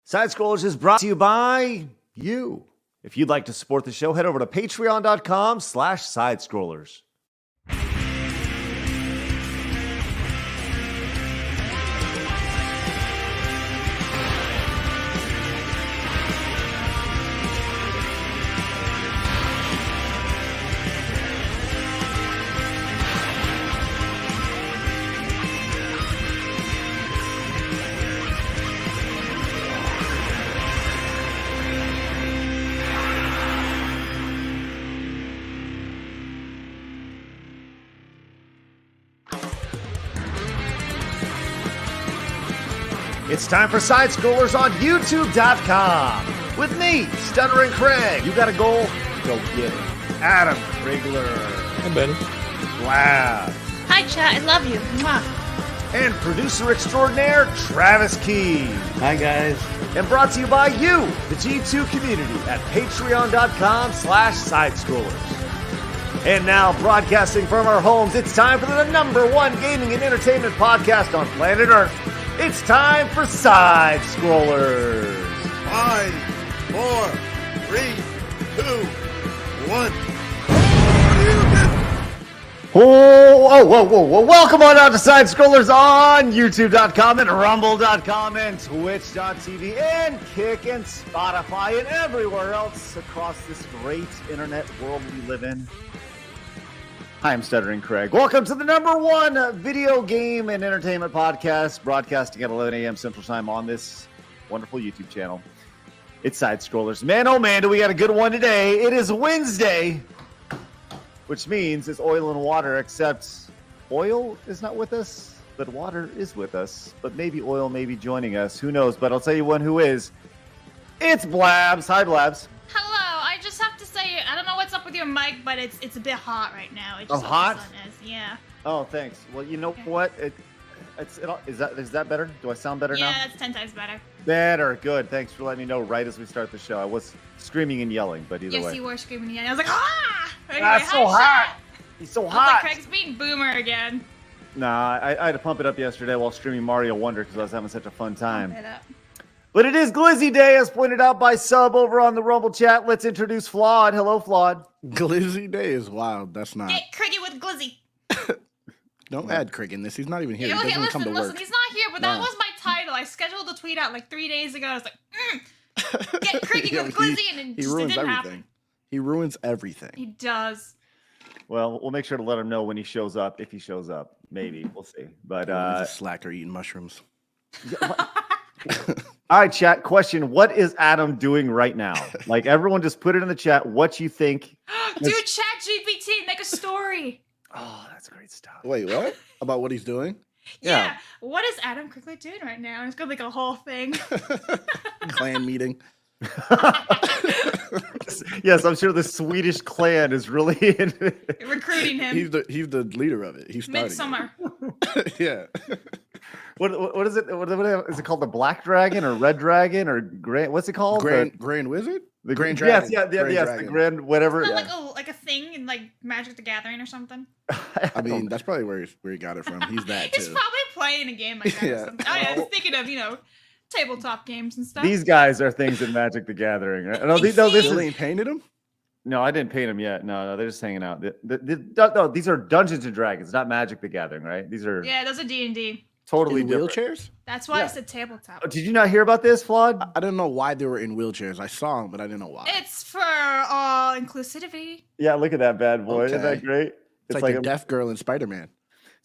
Side Scrollers is brought to you by you. If you'd like to support the show, head over to patreon.com/sidescrollers. It's time for Side Scrollers on YouTube.com. With me, Stuttering Craig. You got a goal? Go get it. Adam Krigler. Hi, Benny. Blab. Hi, chat. I love you. Mwah. And producer extraordinaire, Travis Key. Hi, guys. And brought to you by you, the G2 community at patreon.com/sidescrollers. And now, broadcasting from our homes, it's time for the #1 gaming and entertainment podcast on planet Earth. It's time for Side Scrollers. 5, 4, 3, 2, 1. Whoa. Welcome on out to Side Scrollers on YouTube.com and Rumble.com and Twitch.tv and Kick and Spotify and everywhere else across this great internet world we live in. Hi, I'm Stuttering Craig. Welcome to the #1 video game and entertainment podcast, broadcasting at 11 a.m. Central Time on this wonderful YouTube channel. It's Side Scrollers. Man, oh man, do we got a good one today. It is Wednesday, which means it's oil and water, except oil is not with us, but water is with us. But maybe oil may be joining us. Who knows? But I'll tell you one who is. It's Blabs. Hi, Blabs. Hello. I just have to say, I don't know what's up with your mic, but it's a bit hot right now. It Oh, just hot? The sun is. Yeah. Oh, thanks. Well, you know what? Is that better? Do I sound better now? Yeah, that's 10 times better. Better. Good. Thanks for letting me know right as we start the show. I was screaming and yelling, but either Yes, way. you were screaming at me. I was like, ah! Anyway, That's so hi, hot. chat. He's so I was hot. like, Craig's being boomer again. Nah, I had to pump it up yesterday while streaming Mario Wonder because I was having such a fun time. Pump it up. But it is Glizzy Day, as pointed out by Sub over on the Rumble chat. Let's introduce Flawed. Hello, Flawed. Glizzy Day is wild. That's not. Get Criggy with Glizzy. Don't add Craig in this. He's not even here. He Okay, doesn't come to listen. work. He's not here, but that No. was my title. I scheduled the tweet out like 3 days ago. I was like, get Criggy Yeah, with Glizzy, and it he just ruins didn't everything. happen. He ruins everything. He does. Well, we'll make sure to let him know when he shows up, if he shows up. Maybe. We'll see. But, He's a slacker eating mushrooms. all right, chat. Question. What is Adam doing right now? Like, everyone just put it in the chat what you think. Dude, chat GPT, make a story. Oh, that's great stuff. Wait, what? About what he's doing? Yeah. What is Adam quickly doing right now? It's gonna be like a whole thing. Clan meeting. Yes, I'm sure the Swedish clan is really Recruiting him. He's the leader of it. He's starting. Midsummer. It. Yeah. What is it? What is it called? The Black Dragon or Red Dragon or Grand? What's it called? Grand Wizard? The Grand Yes, Dragon. yes, the Dragon. Grand whatever. Isn't Yeah. that like a thing in like Magic the Gathering or something? I mean, that's probably where he got it from. He's that He's too. probably playing a game like that Yeah. or something. Oh, yeah, I was thinking of, tabletop games and stuff. These guys are things in Magic the Gathering. Right? No, this Really painted him? no, I didn't paint them yet. No, they're just hanging out. No, these are Dungeons and Dragons, not Magic the Gathering, right? These are Yeah, those are D&D. totally In different. wheelchairs? That's why I Yeah. said tabletop. Oh, did you not hear about this, Flawed? I didn't know why they were in wheelchairs. I saw them, but I didn't know why. It's for inclusivity. Yeah, look at that bad boy. Isn't that Okay. great? It's like the deaf girl in Spider-Man.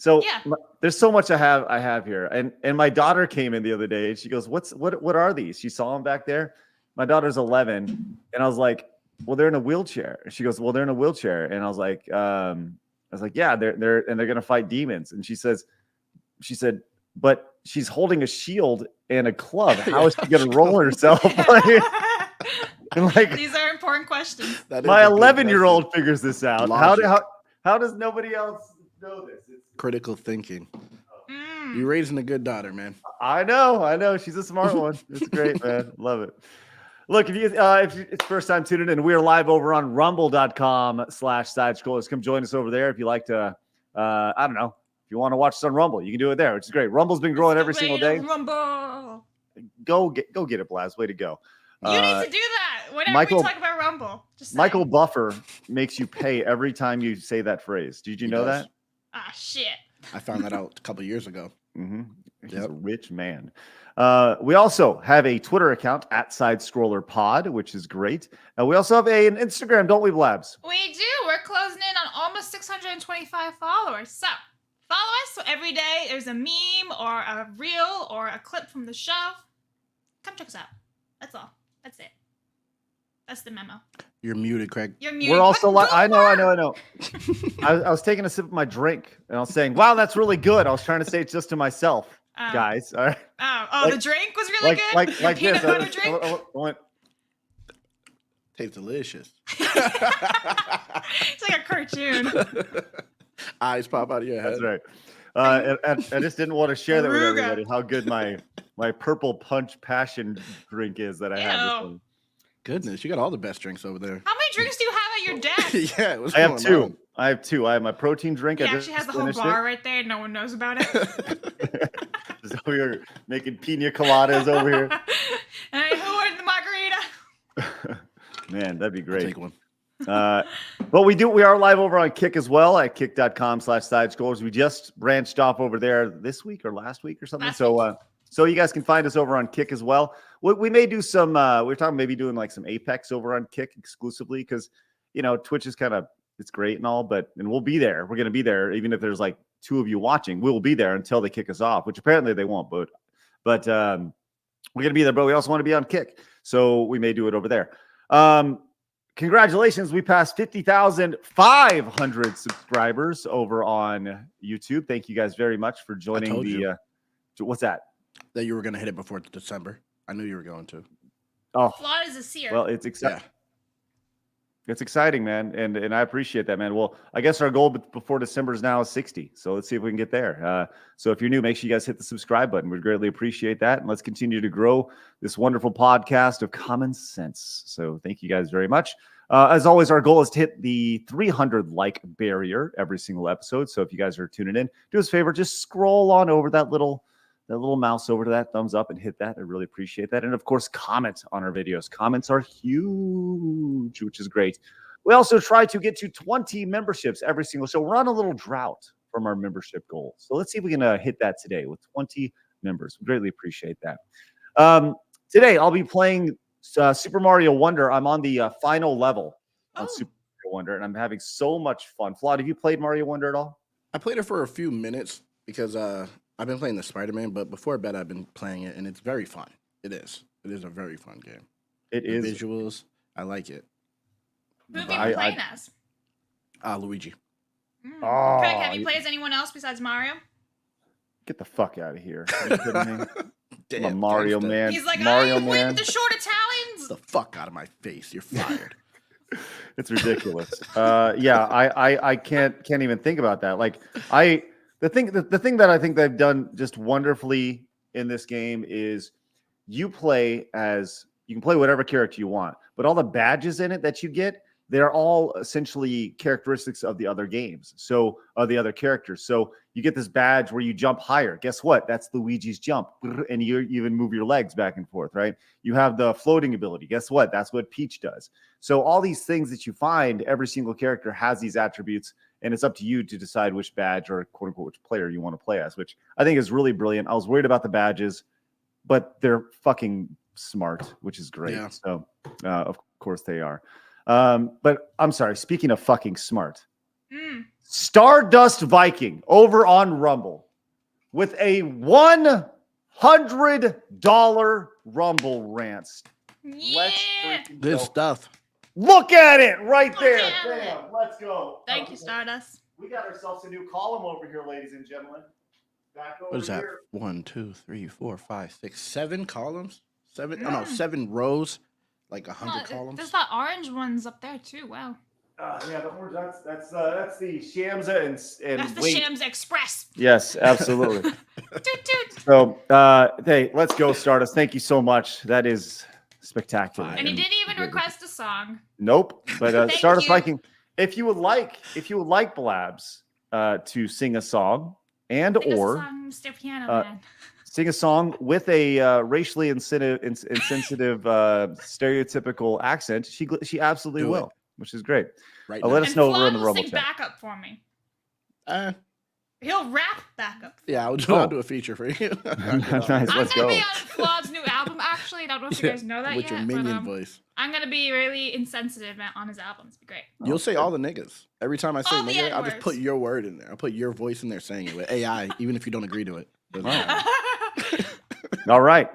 So Yeah. there's so much I have here, and my daughter came in the other day, and she goes, "What are these?" She saw them back there. My daughter's 11, and I was like, "Well, they're in a wheelchair." And she goes, "Well, they're in a wheelchair," and I was like, "Yeah, they're gonna fight demons." And she said, "But she's holding a shield and a club. How is she gonna roll herself?" And like, These are important questions. That is my a good 11-year-old figures this out. Logic. How does nobody else know this? critical thinking. Mm. You're raising a good daughter, man. I know. She's a smart one. It's great, man. Love it. Look, if it's first time tuning in, we are live over on rumble.com/sidescrollers. Come join us over there if you like to, I don't know, if you want to watch us on Rumble, you can do it there, which is great. Rumble's been growing every single day. Rumble. Go get it, Blaz. Way to go. You need to do that whenever Michael- we talk about Rumble. Just saying. Michael Buffer makes you pay every time you say that phrase. Did you know does. that? Ah, shit. I found that out a couple years ago. Mm-hmm. He's Yep. a rich man. We also have a Twitter account at SidescrollerPod, which is great. We also have an Instagram, don't we, Blabs? We do. We're closing in on almost 625 followers. So follow us. So every day there's a meme or a reel or a clip from the show. Come check us out. That's all. That's it. That's the memo. You're muted, Craig. You're muted. We're also What? I know. I was taking a sip of my drink and I was saying, wow, that's really good. I was trying to say it just to myself, guys. All right. Oh, the drink was really good? Like Peanut this. butter drink? I went, Tastes delicious. It's like a cartoon. Eyes pop out of your head. that's right. I just didn't want to share that with Aruga. everybody, how good my purple punch passion drink is that I had this Ew. morning. Goodness, you got all the best drinks over there. How many drinks do you have at your desk? Yeah, what's I have going two. on? I have my protein drink. He I actually has the whole finished bar right there. No one knows about it. Just over here making pina coladas over here. Hey, who ordered the margarita? Man, that'd be I'll great. take one. But we are live over on Kick as well at kick.com/sidescrollers. We just branched off over there this week or last week or something. So you guys can find us over on Kick as well. We may do some we're talking maybe doing like some Apex over on Kick exclusively because Twitch is kind of, it's great and all, and we'll be there. We're going to be there even if there's like two of you watching. We'll be there until they kick us off, which apparently they won't, but we're going to be there, but we also want to be on Kick. So we may do it over there. Congratulations. We passed 50,500 subscribers over on YouTube. Thank you guys very much for joining the what's that? That you were going to hit it before December. I knew you were going to. Oh, Flawed is a seer. well, it's exciting. Yeah. It's exciting, man, and I appreciate that, man. Well, I guess our goal before December is now 60, so let's see if we can get there. So if you're new, make sure you guys hit the subscribe button. We'd greatly appreciate that, and let's continue to grow this wonderful podcast of common sense. So thank you guys very much. As always, our goal is to hit the 300 like barrier every single episode. So if you guys are tuning in, do us a favor, just scroll on over that little mouse over to that thumbs up and hit that. I really appreciate that. And of course, comment on our videos. Comments are huge, which is great. We also try to get to 20 memberships every single show. We're on a little drought from our membership goal. So let's see if we can hit that today with 20 members. We greatly appreciate that. Today, I'll be playing Super Mario Wonder. I'm on the final level on Super Mario Wonder, and I'm having so much fun. Flawed, have you played Mario Wonder at all? I played it for a few minutes because I've been playing the Spider-Man, but before bed I've been playing it, and it's very fun. It is. It is a very fun game. It The is. visuals. I like it. Who have you been playing as? Luigi. Oh, Craig, have you played as anyone else besides Mario? Get the fuck out of here. Are you kidding me? I'm a Damn, Mario gangsta. man. He's like, Mario I man. win the short Italians. The fuck out of my face. You're fired. It's ridiculous. Yeah, I can't even think about that. Like the thing that I think they've done just wonderfully in this game is you can play whatever character you want, but all the badges in it that you get, they're all essentially characteristics of the other games. So the other characters. So you get this badge where you jump higher. Guess what? That's Luigi's jump. And you even move your legs back and forth, right? You have the floating ability. Guess what? That's what Peach does. So all these things that you find, every single character has these attributes, and it's up to you to decide which badge or quote unquote which player you want to play as, which I think is really brilliant. I was worried about the badges, but they're fucking smart, which is great. Yeah. So of course they are. But I'm sorry, speaking of fucking smart, Stardust Viking over on Rumble with a $100 Rumble rants. Yeah. Let's freaking Good go. stuff. Look at it right Look there. at it. Bam. Let's go. Thank you, Stardust. We got ourselves a new column over here, ladies and gentlemen. Back over What is that? here. 1, 2, 3, 4, 5, 6, 7 columns? 7? Oh, no, 7 rows. Like 100 columns. There's that orange ones up there too. Wow. Yeah, the orange. That's the Shamsa and That's the wait. Shams Express. Yes, absolutely. Toot toot. So, hey, let's go, Stardust. Thank you so much. That is spectacular. And he didn't even request a song. Nope. But Thank Stardust you. Viking, if you would like Blabs to sing a song and Sing us a or song, Mr. Piano Man. sing a song with a racially insensitive, stereotypical accent, she absolutely Do it. will, which is great. Right Let now. us know over Flawed in the will Rumble sing chat. backup for me. Uh, He'll rap backup. yeah, I'll Oh. do a feature for you. Nice. I'm Let's gonna go. be on Flawed's new album. Actually, I don't know if you guys know that with yet. your minion but, voice. I'm gonna be really insensitive on his album. It's be great. You'll say all the niggas. Every time I say All the nigga, I'll just N-words. put your word in there. I'll put your voice in there saying it with AI, even if you don't agree to it. Doesn't matter. All right.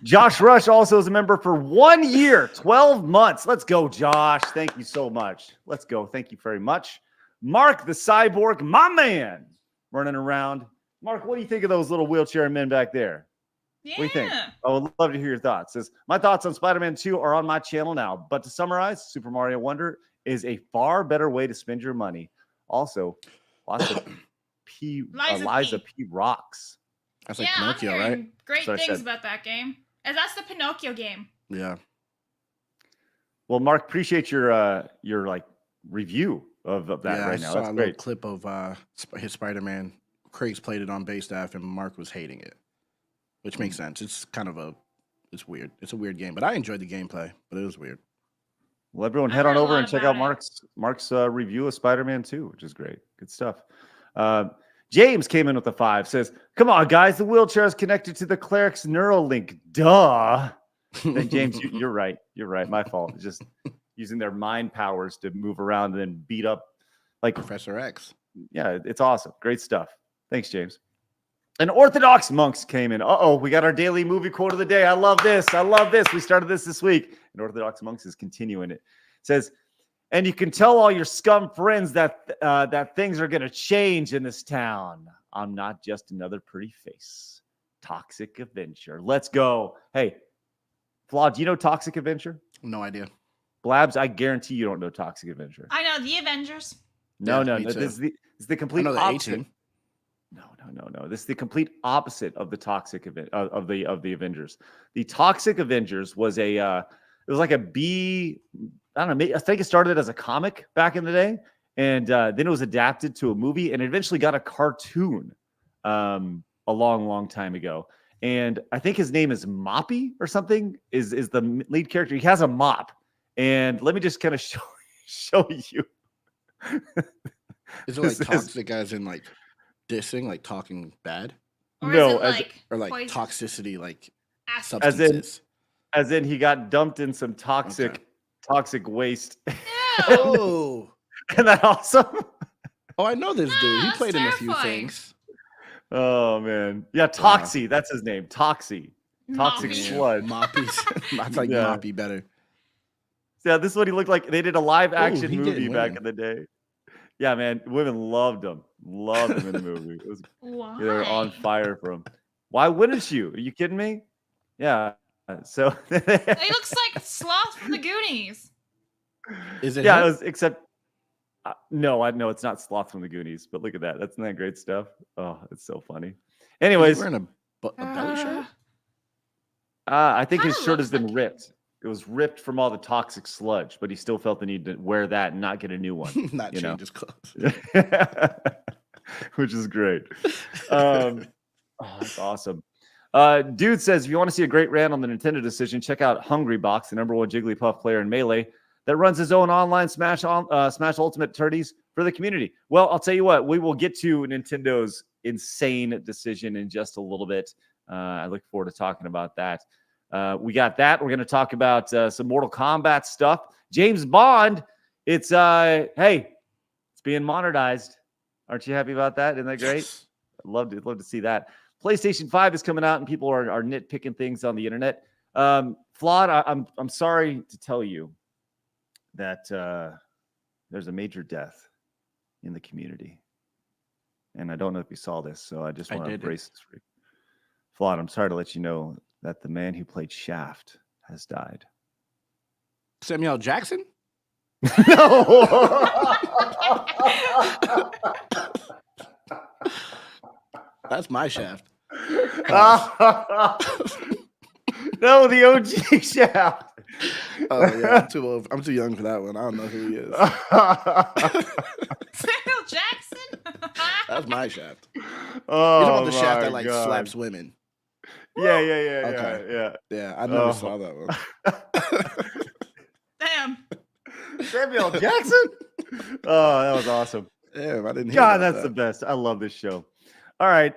Josh Rush also is a member for 1 year, 12 months. Let's go, Josh. Thank you so much. Let's go. Thank you very much. Mark the Cyborg, my man, running around. Mark, what do you think of those little wheelchair men back there? Yeah. What do you think? I would love to hear your thoughts. Says, my thoughts on Spider-Man 2 are on my channel now. But to summarize, Super Mario Wonder is a far better way to spend your money. Also, lots of Liza P. rocks. That's like Yeah, Pinocchio, I'm right? hearing great That's what I things said. about that game. And that's the Pinocchio game. Yeah. Well, Mark, appreciate your like review of that Yeah, right I now. saw That's a little great. clip of his Spider-Man. Craig's played it on base staff, and Mark was hating it, which makes sense. It's kind of it's weird. It's a weird game, but I enjoyed the gameplay, but it was weird. Well, everyone I head heard on a over lot and check about out it. Mark's review of Spider-Man 2, which is great. Good stuff. James came in with a 5, says, come on, guys, the wheelchair is connected to the cleric's Neuralink. Duh. And James, you're right. You're right. My fault. It's just using their mind powers to move around and then beat up like Professor X. Yeah, it's awesome. Great stuff. Thanks, James. And Orthodox Monks came in. We got our daily movie quote of the day. I love this. We started this week. And Orthodox Monks is continuing it. It says, and you can tell all your scum friends that things are going to change in this town. I'm not just another pretty face. Toxic Avenger. Let's go. Hey, Flaw, do you know Toxic Avenger? No idea. Blabs, I guarantee you don't know Toxic Avenger. I know the Avengers. No. me too. This is the I complete know the opposite. A-Team. No. This is the complete opposite of the Toxic of the Avengers. The Toxic Avengers was it was like a B. I don't know. I think it started as a comic back in the day, and then it was adapted to a movie, and it eventually got a cartoon a long time ago. And I think his name is Moppy or something. Is the lead character? He has a mop, and let me just kind of show you. Is it like toxic as in like dissing, like talking bad? Or No, is it Or like poison? toxicity, like Acid. substances? As in he got dumped in some toxic waste. Ew. Oh. Isn't that awesome? Oh, I know this dude. He that's played in a few terrifying. things. Oh man. Yeah, Toxie. That's his name. Toxie. Toxic Moppy. sludge. Moppy. That's like Yeah. Moppy better. Yeah, this is what he looked like. They did a live action he movie didn't back win. in the day. Yeah, man. Women loved him. Loved him in the movie. It was, Why? they were on fire for him. Why wouldn't you? Are you kidding me? Yeah. So He looks like Sloth from the Goonies. Is it? yeah, him? it was except no, I know it's not Sloth from the Goonies, but look at that. That's not great stuff. Oh, it's so funny. Is Anyways, he wearing a belly shirt? I think his Kinda shirt has looks been like- ripped. It was ripped from all the toxic sludge, but he still felt the need to wear that and not get a new one. Not you know? change his clothes. Which is great. That's awesome. Dude says, if you want to see a great rant on the Nintendo decision, check out Hungry Box, the #1 Jigglypuff player in Melee that runs his own online Smash Ultimate tourneys for the community. Well, I'll tell you what, we will get to Nintendo's insane decision in just a little bit. I look forward to talking about that. We got that. We're going to talk about some Mortal Kombat stuff. James Bond, it's being modernized. Aren't you happy about that? Isn't that great? Yes. I'd love to see that. PlayStation 5 is coming out, and people are nitpicking things on the internet. Flawed, I'm sorry to tell you that there's a major death in the community, and I don't know if you saw this, so I just want to did. embrace this for you. Flawed, I'm sorry to let you know that the man who played Shaft has died. Samuel Jackson? No. That's my Shaft. No, the OG Shaft. Oh yeah, I'm too old. I'm too young for that one. I don't know who he is. Samuel Jackson? That's my Shaft. Oh, You're talking about the Shaft my that like God. slaps women. Okay. yeah. Yeah, I never saw that one. Damn. Samuel Jackson. Oh, that was awesome. Damn, I didn't hear God, about that's that. the best. I love this show. All right,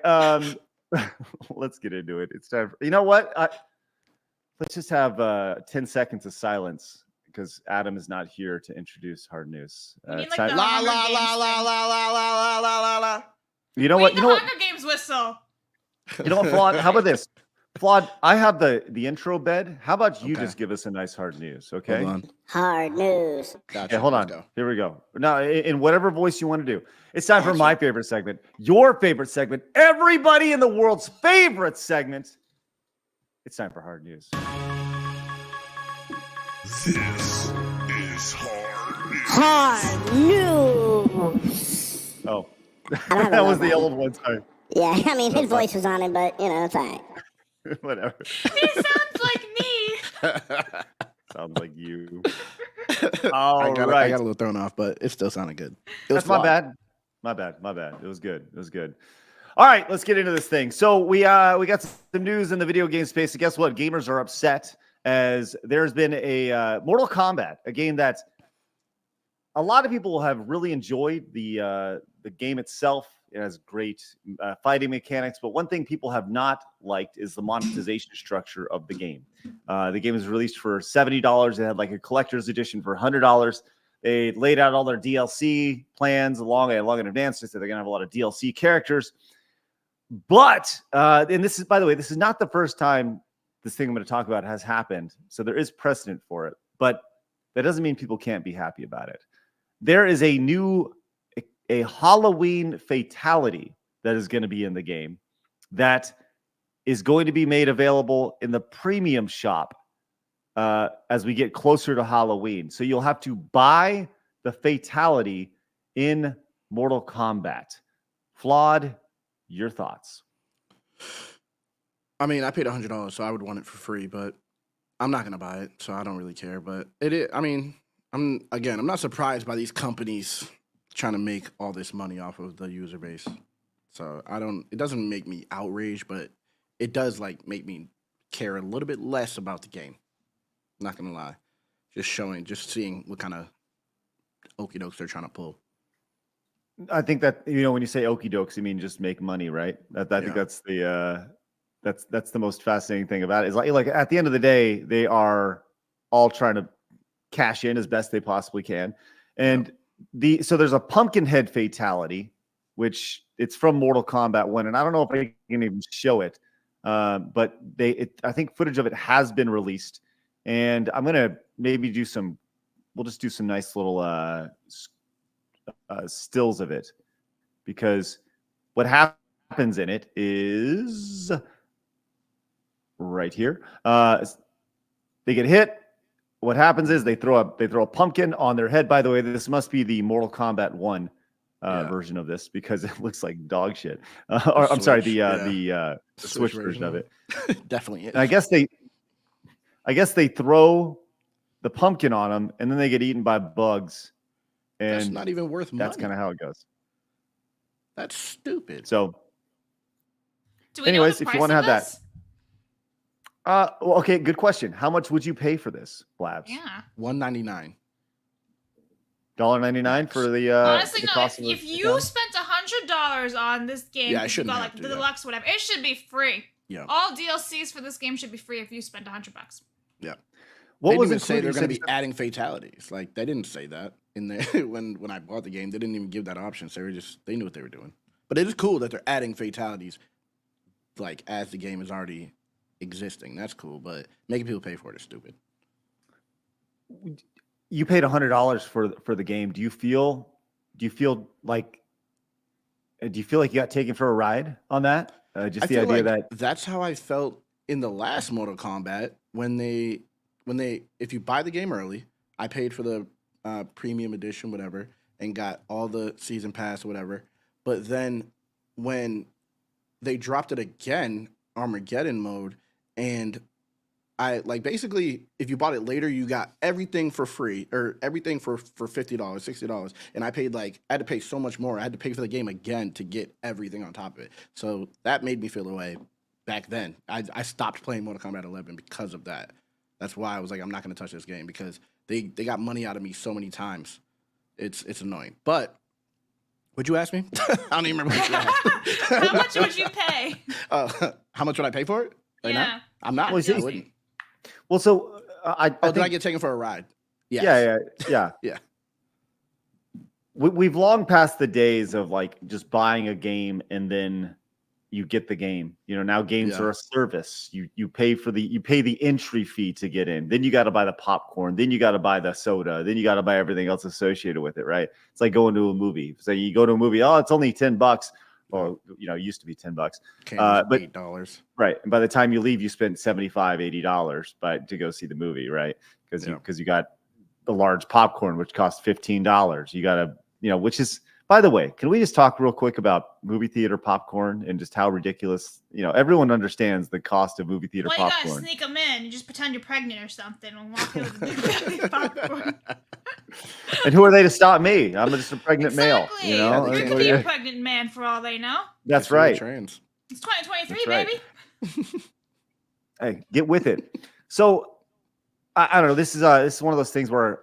let's get into it. It's time. You know what? Let's just have 10 seconds of silence because Adam is not here to introduce hard news. We need It's like the time- La Hunger la Games la la thing. la la la la la la. You know We what? need You the know what? Hunger Games whistle. You know what, Flawed? How about this? Flawed, I have the intro bed. How about you Okay. just give us a nice hard news, okay? Hold on. Hard news. Gotcha. Okay, hold on. Let's go. Here we go. Now, in whatever voice you want to do, it's time for Awesome. my favorite segment, your favorite segment, everybody in the world's favorite segment. It's time for hard news. This is hard news. Hard news. Oh, I don't have that a was the logo. old one. Sorry. Yeah, I mean, his voice was on it, but, you know, it's all right. Whatever. He sounds like me. Sounds like you. I All got right. a little thrown off, but it still sounded good. It was That's my flawed. bad. My bad. It was good. All right, let's get into this thing. So we got some news in the video game space. And guess what? Gamers are upset as there's been a Mortal Kombat, a game that a lot of people have really enjoyed. The game itself, it has great fighting mechanics, but one thing people have not liked is the monetization structure of the game. The game was released for $70. It had like a collector's edition for $100. They laid out all their DLC plans long in advance. They said they're gonna have a lot of DLC characters. But and this is, by the way, this is not the first time this thing I'm going to talk about has happened. So there is precedent for it, but that doesn't mean people can't be happy about it. There is a Halloween Fatality that is going to be in the game that is going to be made available in the premium shop as we get closer to Halloween. So you'll have to buy the Fatality in Mortal Kombat. Flawed, your thoughts? I mean, I paid $100, so I would want it for free, but I'm not gonna buy it, so I don't really care. But it is. I mean, I'm not surprised by these companies trying to make all this money off of the user base. So it doesn't make me outraged, but it does like make me care a little bit less about the game. Not gonna lie, just seeing what kind of okie dokes they're trying to pull. I think that, when you say okie dokes, you mean just make money, right? I think that's the that's the most fascinating thing about it. Is like at the end of the day, they are all trying to cash in as best they possibly can. And so there's a Pumpkinhead Fatality, which it's from Mortal Kombat 1, and I don't know if I can even show it, but I think footage of it has been released, and I'm gonna maybe we'll just do some nice little stills of it, because what happens in it is right here. They get hit. What happens is they throw a pumpkin on their head. By the way, this must be the Mortal Kombat 1 version of this, because it looks like dog shit. Or I'm sorry, the Switch version of it. Definitely is. And I guess they throw the pumpkin on them, and then they get eaten by bugs. And That's not even worth money. that's kind of how it goes. That's stupid. So, Do we anyways, know the if you want to price have of that, this? well, okay, good question. How much would you pay for this, Blabs? Yeah. $1.99. $1.99 for the Honestly, the no. cost If of the you spent $100 on this game, Yeah, I 'cause you shouldn't got have like to, the deluxe, whatever, it should be free. Yeah. All DLCs for this game should be free if you spent $100. Yeah. What They was didn't even say included? they're You going to said- be adding fatalities. Like, they didn't say that in there when I bought the game. They didn't even give that option. So they knew what they were doing. But it is cool that they're adding fatalities, like, as the game is already existing. That's cool. But making people pay for it is stupid. You paid $100 for the game. Do you feel like you got taken for a ride on that? Just I the feel idea like that that's how I felt in the last Mortal Kombat when they if you buy the game early, I paid for the premium edition, whatever, and got all the season pass, whatever. But then when they dropped it again, Armageddon mode, and I basically, if you bought it later, you got everything for free, or everything for $50, $60, and I had to pay so much more. I had to pay for the game again to get everything on top of it. So that made me feel away. back then. I stopped playing Mortal Kombat 11 because of that. That's why I was like, I'm not going to touch this game because they got money out of me so many times. It's annoying. But would you ask me? I don't even remember what you asked. How much would you pay? How much would I pay for it? Right Yeah. now? I'm not. Well, I wouldn't. Well, so I Did I get taken for a ride? Yes. Yeah. Yeah. We've long passed the days of like just buying a game and then you get the game. You know, now games are a service. You pay the entry fee to get in. Then you got to buy the popcorn. Then you got to buy the soda. Then you got to buy everything else associated with it, right? It's like going to a movie. So you go to a movie, oh, it's only $10. Or it used to be $10. But $8. Right. And by the time you leave, you spent $75, $80 to go see the movie, right? Because you got the large popcorn, which costs $15. You got to, which is, by the way, can we just talk real quick about movie theater popcorn and just how ridiculous, everyone understands the cost of movie theater popcorn. You gotta sneak them in. You just pretend you're pregnant or something and walk in with a big bag of popcorn. And who are they to stop me? I'm just a pregnant male. You could be a pregnant man for all they know. That's right. Trans. It's 2023, That's baby. Hey, get with it. So I don't know. This is one of those things where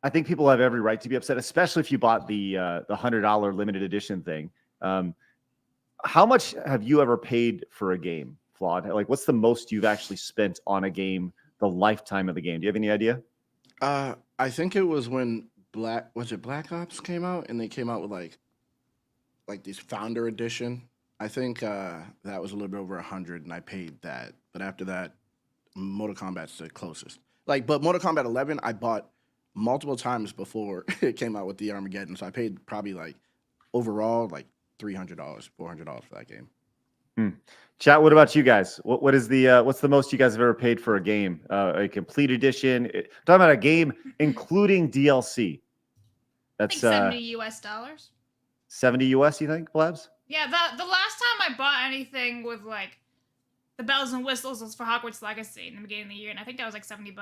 I think people have every right to be upset, especially if you bought the $100 limited edition thing. How much have you ever paid for a game, Flawed? Like, what's the most you've actually spent on a game, the lifetime of the game? Do you have any idea? I think it was when Black Ops came out, and they came out with like this Founder Edition. I think that was a little bit over 100, and I paid that. But after that, Mortal Kombat's the closest. But Mortal Kombat 11, I bought multiple times before it came out with the Armageddon. So I paid probably overall $300, $400 for that game. Chat, what about you guys? What is the what's the most you guys have ever paid for a game? A complete edition? Talking about a game including DLC. That's I think $70 US. 70 US, you think, Blabs? Yeah, the last time I bought anything with the bells and whistles was for Hogwarts Legacy in the beginning of the year, and I think that was $70,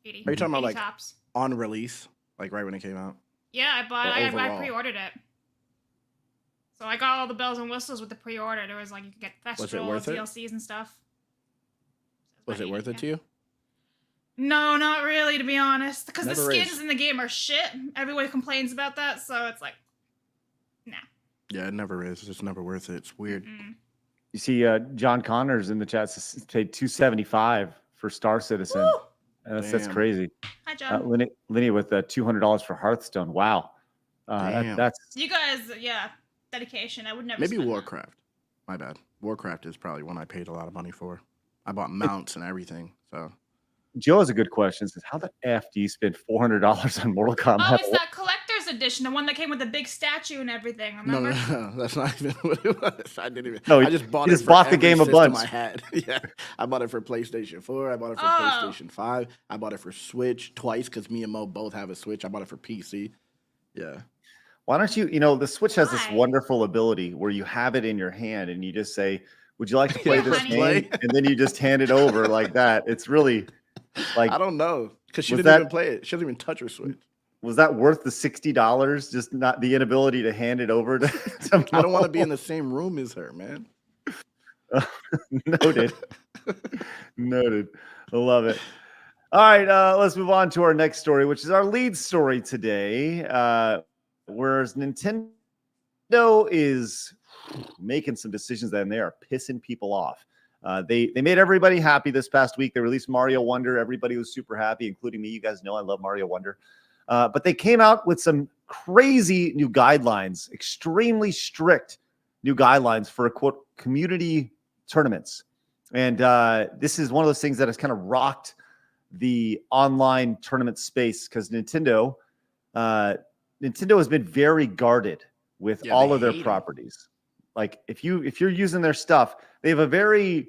80. Are you talking about tops? On release, right when it came out? Yeah, I overall? pre-ordered it. So I got all the bells and whistles with the pre-order. There was you could get Thestral, DLCs and stuff. Was it worth it to you? No, not really, to be honest. Because the Never skins is. in the game are shit. Everyone complains about that, so it's nah. Yeah, it never is. It's never worth it. It's weird. You see, John Connors in the chat paid $275 for Star Citizen. Woo! That's crazy. Hi, John. Linnea with $200 for Hearthstone. Wow. That's You guys, dedication. I would never. Maybe spend that. Warcraft. My bad. Warcraft is probably one I paid a lot of money for. I bought mounts and everything. So Joe has a good question. Says, how the F do you spend $400 on Mortal Kombat? Oh, it's that collector's edition, the one that came with the big statue and everything. Remember? No, that's not even what it was. I didn't even. No, I just bought you it. just bought the every game a system bunch. I had. Yeah, I bought it for PlayStation 4. I bought it for PlayStation 5. I bought it for Switch twice because me and Mo both have a Switch. I bought it for PC. Yeah. Why don't you? The Switch has this wonderful ability where you have it in your hand and you just say, "Would you like to play this game?" And then you just hand it over like that. It's really I don't know because she didn't even play it. She doesn't even touch her Switch. Was that worth the $60? Just not the inability to hand it over to I don't want to be in the same room as her, man. Noted. Noted. I love it. All right, let's move on to our next story, which is our lead story today. Whereas Nintendo is making some decisions and they are pissing people off. They made everybody happy this past week. They released Mario Wonder. Everybody was super happy, including me. You guys know I love Mario Wonder. But they came out with some crazy new guidelines, extremely strict new guidelines for quote community tournaments. And this is one of those things that has kind of rocked the online tournament space because Nintendo has been very guarded with all of their properties. Like if you're using their stuff, they have a very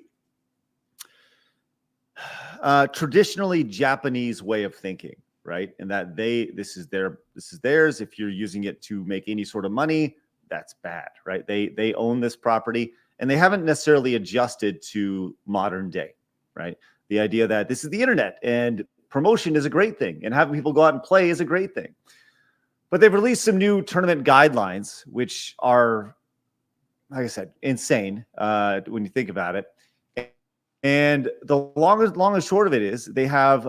traditionally Japanese way of thinking, right? And that this is theirs. If you're using it to make any sort of money, that's bad, right? They own this property and they haven't necessarily adjusted to modern day, right? The idea that this is the internet and promotion is a great thing and having people go out and play is a great thing. But they've released some new tournament guidelines, which are like I said, insane when you think about it. And the long and short of it is they have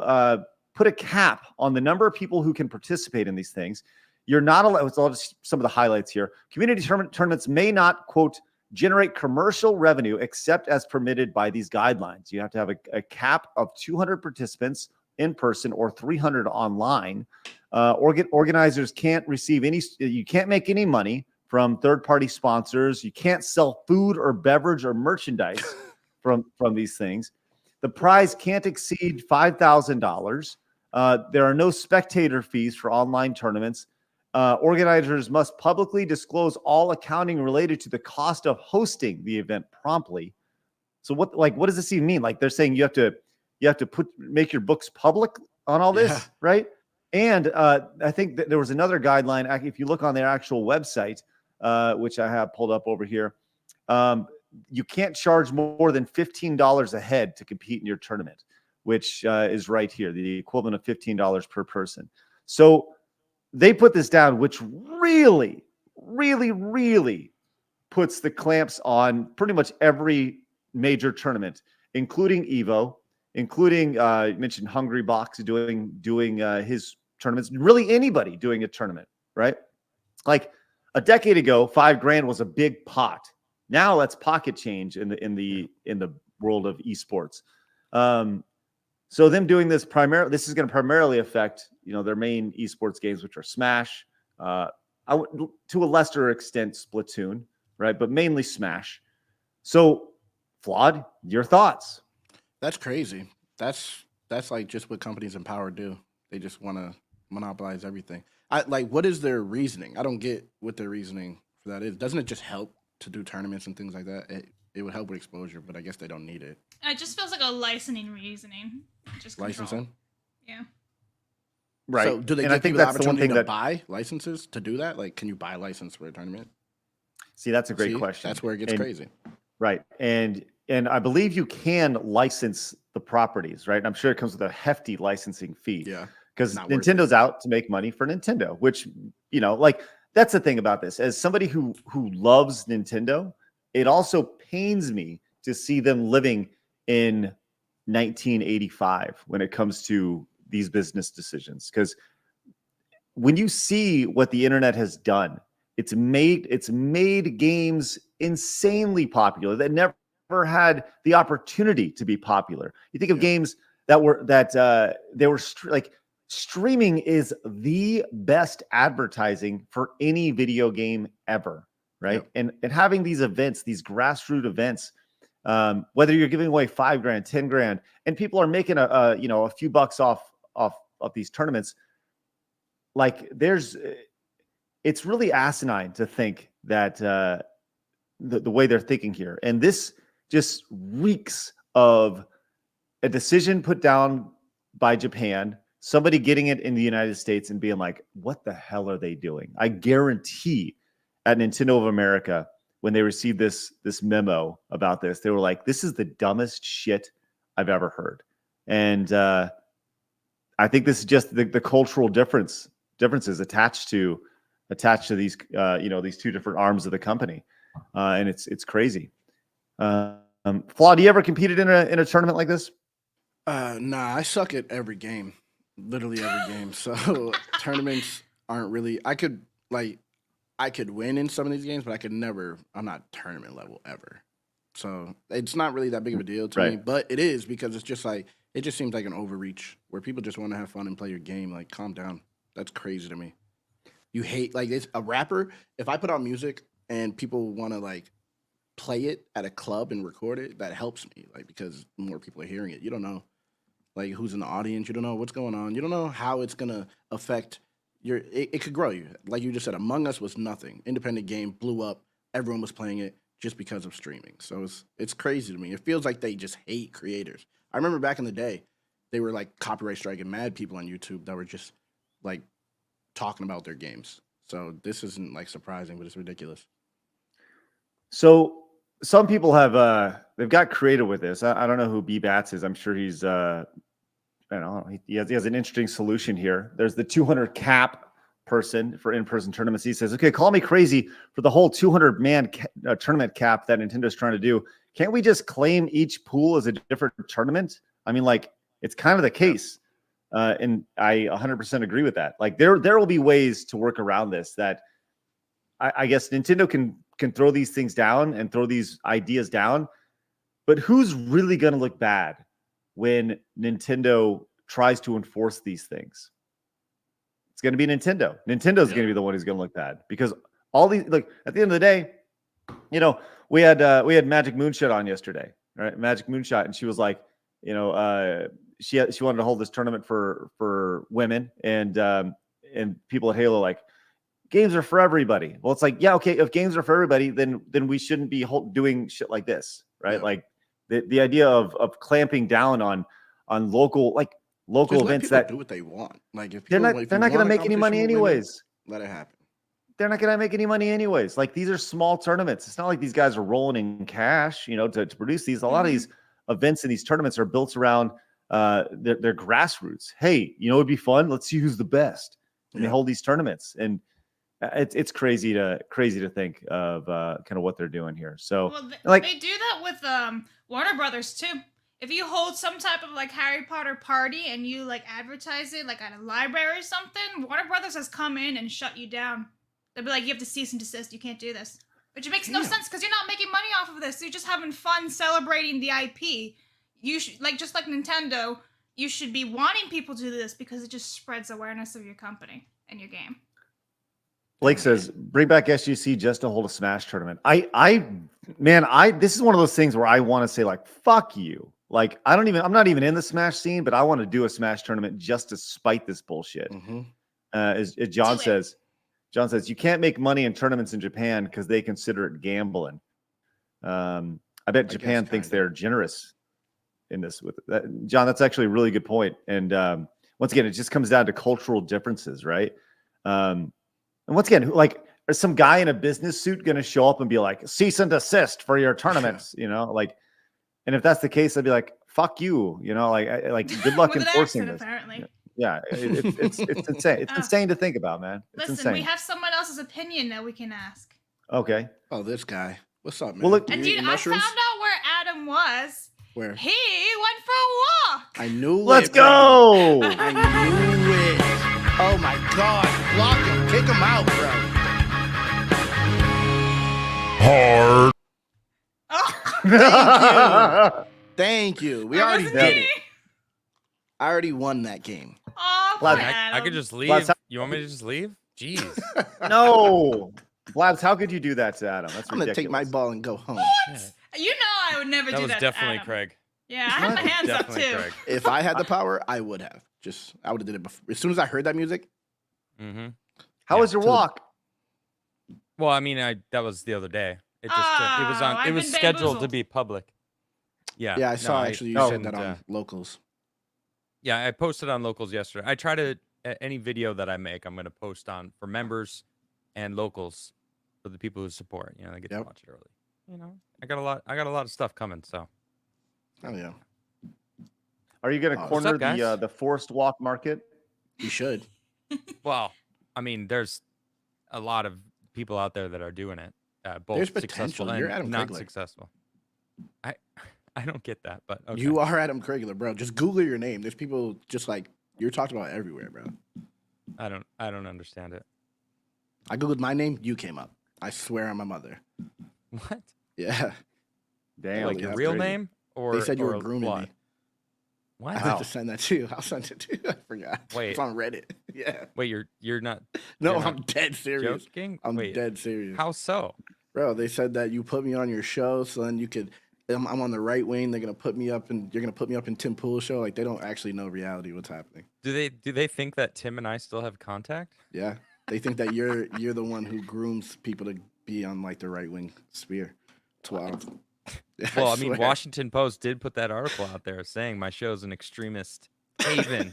put a cap on the number of people who can participate in these things. You're not allowed. So I'll just some of the highlights here. Community tournaments may not, quote, generate commercial revenue except as permitted by these guidelines. You have to have a cap of 200 participants in person or 300 online. Organizers can't receive any. You can't make any money from third-party sponsors. You can't sell food or beverage or merchandise from these things. The prize can't exceed $5,000. There are no spectator fees for online tournaments. Organizers must publicly disclose all accounting related to the cost of hosting the event promptly. So what does this even mean? Like they're saying you have to make your books public on all this, right? And I think that there was another guideline. If you look on their actual website, which I have pulled up over here, you can't charge more than $15 a head to compete in your tournament, which is right here, the equivalent of $15 per person. So they put this down, which really, really, really puts the clamps on pretty much every major tournament, including Evo, including you mentioned Hungry Box doing his tournaments. Really, anybody doing a tournament, right? Like a decade ago, $5,000 was a big pot. Now that's pocket change in the world of esports. So them doing this this is going to primarily affect, their main esports games, which are Smash, to a lesser extent Splatoon, right? But mainly Smash. So, Flawed, your thoughts? That's crazy. That's like just what companies in power do. They just want to monopolize everything. What is their reasoning? I don't get what their reasoning for that is. Doesn't it just help to do tournaments and things like that? It would help with exposure, but I guess they don't need it. It just feels like a licensing reasoning. Just control. Licensing? Yeah. Right. So do they and give I think people that's the the one opportunity thing to that buy licenses to do that? Like, can you buy a license for a tournament? See, that's a great question. That's where it gets crazy. Right. And I believe you can license the properties, right? And I'm sure it comes with a hefty licensing fee. Yeah. Because Nintendo's out to make money for Nintendo, which, that's the thing about this. As somebody who loves Nintendo, it also pains me to see them living in 1985 when it comes to these business decisions. Because when you see what the internet has done, it's made games insanely popular that never had the opportunity to be popular. You think of games streaming is the best advertising for any video game ever, right? Yep. And having these events, these grassroots events, whether you're giving away $5,000, $10,000, and people are making a few bucks off these tournaments, it's really asinine to think that the way they're thinking here, and this just reeks of a decision put down by Japan, somebody getting it in the United States and being like, what the hell are they doing? I guarantee at Nintendo of America, when they received this memo about this, they were like, this is the dumbest shit I've ever heard. And I think this is just the cultural differences attached to these these two different arms of the company. And it's crazy. Flaw, do you ever competed in a tournament like this? Nah, I suck at every game, literally every game. So tournaments aren't really. I could win in some of these games, but I'm not tournament level ever. So it's not really that big of a deal to me, but it is because it's just it just seems like an overreach where people just want to have fun and play your game. Like, calm down. That's crazy to me. You hate it's a rapper. If I put out music and people want to play it at a club and record it, that helps me. Because more people are hearing it. You don't know who's in the audience. You don't know what's going on. You don't know how it's gonna affect it could grow you. Like you just said, Among Us was nothing. Independent game, blew up. Everyone was playing it just because of streaming. So it's crazy to me. It feels like they just hate creators. I remember back in the day, they were copyright striking mad people on YouTube that were just talking about their games. So this isn't surprising, but it's ridiculous. So some people have they've got creative with this. I don't know who B Bats is. I'm sure he's he has an interesting solution here. There's the 200 cap person for in-person tournaments. He says, okay, call me crazy for the whole 200-man tournament cap that Nintendo's trying to do. Can't we just claim each pool as a different tournament? I mean, like, it's kind of the case. And I 100% agree with that. Like, there will be ways to work around this that I guess Nintendo can throw these things down and throw these ideas down. But who's really going to look bad when Nintendo tries to enforce these things? It's going to be Nintendo. Nintendo's going to be the one who's going to look bad, because all these, like, at the end of the day, you know, we had Magic Moonshot on yesterday, right? Magic Moonshot, and she was like, you know, she wanted to hold this tournament for women, and people at Halo like, games are for everybody. Well, it's like, yeah, okay, if games are for everybody, then we shouldn't be doing shit like this, right? Yeah. Like the idea of clamping down on local events that do what they want. Like, if they're not going to make any money anyways. Let it happen. They're not going to make any money anyways. Like, these are small tournaments. It's not like these guys are rolling in cash, you know, to produce these. A lot of these events and these tournaments are built around their grassroots. Hey, you know, it'd be fun. Let's see who's the best. And they hold these tournaments, and it's crazy to think of kind of what they're doing here. So, well, they do that with Warner Brothers too. If you hold some type of like Harry Potter party and you like advertise it like at a library or something, Warner Brothers has come in and shut you down. They'll be like, you have to cease and desist. You can't do this. Which makes no sense, because you're not making money off of this. You're just having fun celebrating the IP. You should, like, just like Nintendo, you should be wanting people to do this because it just spreads awareness of your company and your game. Blake says, bring back SGC just to hold a Smash tournament. This is one of those things where I want to say, like, fuck you. Like, I'm not even in the Smash scene, but I want to do a Smash tournament just to spite this bullshit. As John says, you can't make money in tournaments in Japan because they consider it gambling. I bet Japan thinks they're generous in this with that. John, that's actually a really good point. And once again, it just comes down to cultural differences, right? And once again, like, is some guy in a business suit going to show up and be like, cease and desist for your tournaments, you know, like, and if that's the case, I'd be like, fuck you, you know, like good luck enforcing this. Apparently. Yeah, it's insane. It's insane to think about, man. It's Listen, insane. we have someone else's opinion that we can ask. Okay. Oh, this guy. What's up, man? Well, look, and dude, I found out where Adam was. Where? He went for a walk. I knew Let's it. Go. I knew it. Oh my God. Block him. Kick him out, bro. Hard. Oh. Thank you. We already did it. I already won that game. Oh, Blab, I could just leave. You want me to just leave? Jeez. No. Blabs, how could you do that to Adam? That's I'm ridiculous. going to take my ball and go home. What? You know I would never do that. That was definitely to Adam. Craig. Yeah, I had my hands up Definitely too. Craig. If I had the power, I would have. I would have did it before. As soon as I heard that music. Mm-hmm. How was your walk? Well, I mean, that was the other day. It just it was scheduled to be public. Yeah. Yeah, I saw actually you said that on Locals. Yeah, I posted on Locals yesterday. I try to any video that I make, I'm going to post on for members and locals for the people who support. You know, they get to watch it early. You know, I got a lot of stuff coming. So. Oh yeah. Are you going to corner the forced walk market? You should. Well, I mean, there's a lot of people out there that are doing it, both There's successful potential. and You're Adam not Krigler. successsul. I don't get that, but okay. You are Adam Krigler, bro. Just Google your name. There's people just like you're talked about everywhere, bro. I don't understand it. I Googled my name, you came up. I swear on my mother. What? Yeah. Damn. Like your real name? Or they said you or were grooming what? me. What? I have to send that to you. I'll send it to you. I forgot. Wait. It's on Reddit. Yeah. Wait, you're not. No, you're I'm not dead serious. joking? I'm Wait, dead serious. How so? Bro, they said that you put me on your show, so then you could. I'm on the right wing. They're gonna put me up, and you're gonna put me up in Tim Pool's show. Like they don't actually know reality what's happening. Do they think that Tim and I still have contact? Yeah, they think that you're the one who grooms people to be on like the right wing sphere. That's wild. Yeah, Well, I mean, swear. Washington Post did put that article out there saying my show's an extremist haven.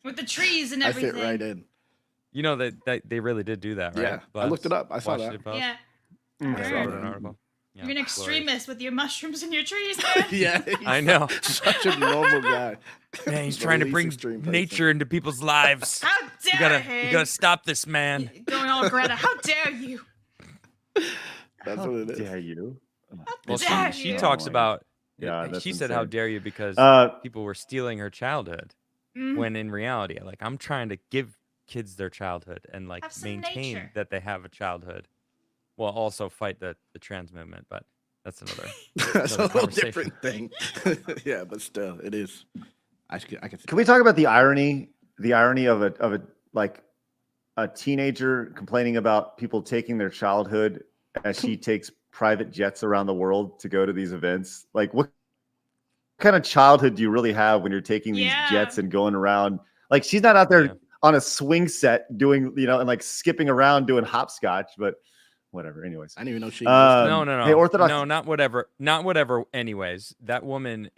With the trees and I everything. fit right in. You know that they really did do that, right? Yeah, I looked it up. I saw Washington that. Post? Yeah. I saw an article. Yeah, You're an glorious. extremist with your mushrooms and your trees, man. Yeah, I know. Such a normal guy. Man, he's The trying to least bring extreme person. nature into people's lives. How dare You gotta he? stop this man. Going all Greta. How dare you? That's How what it is. dare you? Well, dare she you? talks Oh my about. God, that's she said, "How insane. dare you?" Because God. people were stealing her childhood. When in reality, like, I'm trying to give kids their childhood and like Have some maintain nature. that they have a childhood, while also fight the trans movement. But that's another. That's a another whole conversation. different thing. Yeah, but still, it is. I can see Can we talk about the irony? The irony of a like a teenager complaining about people taking their childhood as she takes private jets around the world to go to these events. Like, what kind of childhood do you really have when you're taking these Yeah. jets and going around? Like, she's not out there Yeah. on a swing set doing, and like skipping around doing hopscotch, but whatever. Anyways, I didn't even know she No, existed. no. Hey, Orthodox. No, not whatever. Not whatever. Anyways, that woman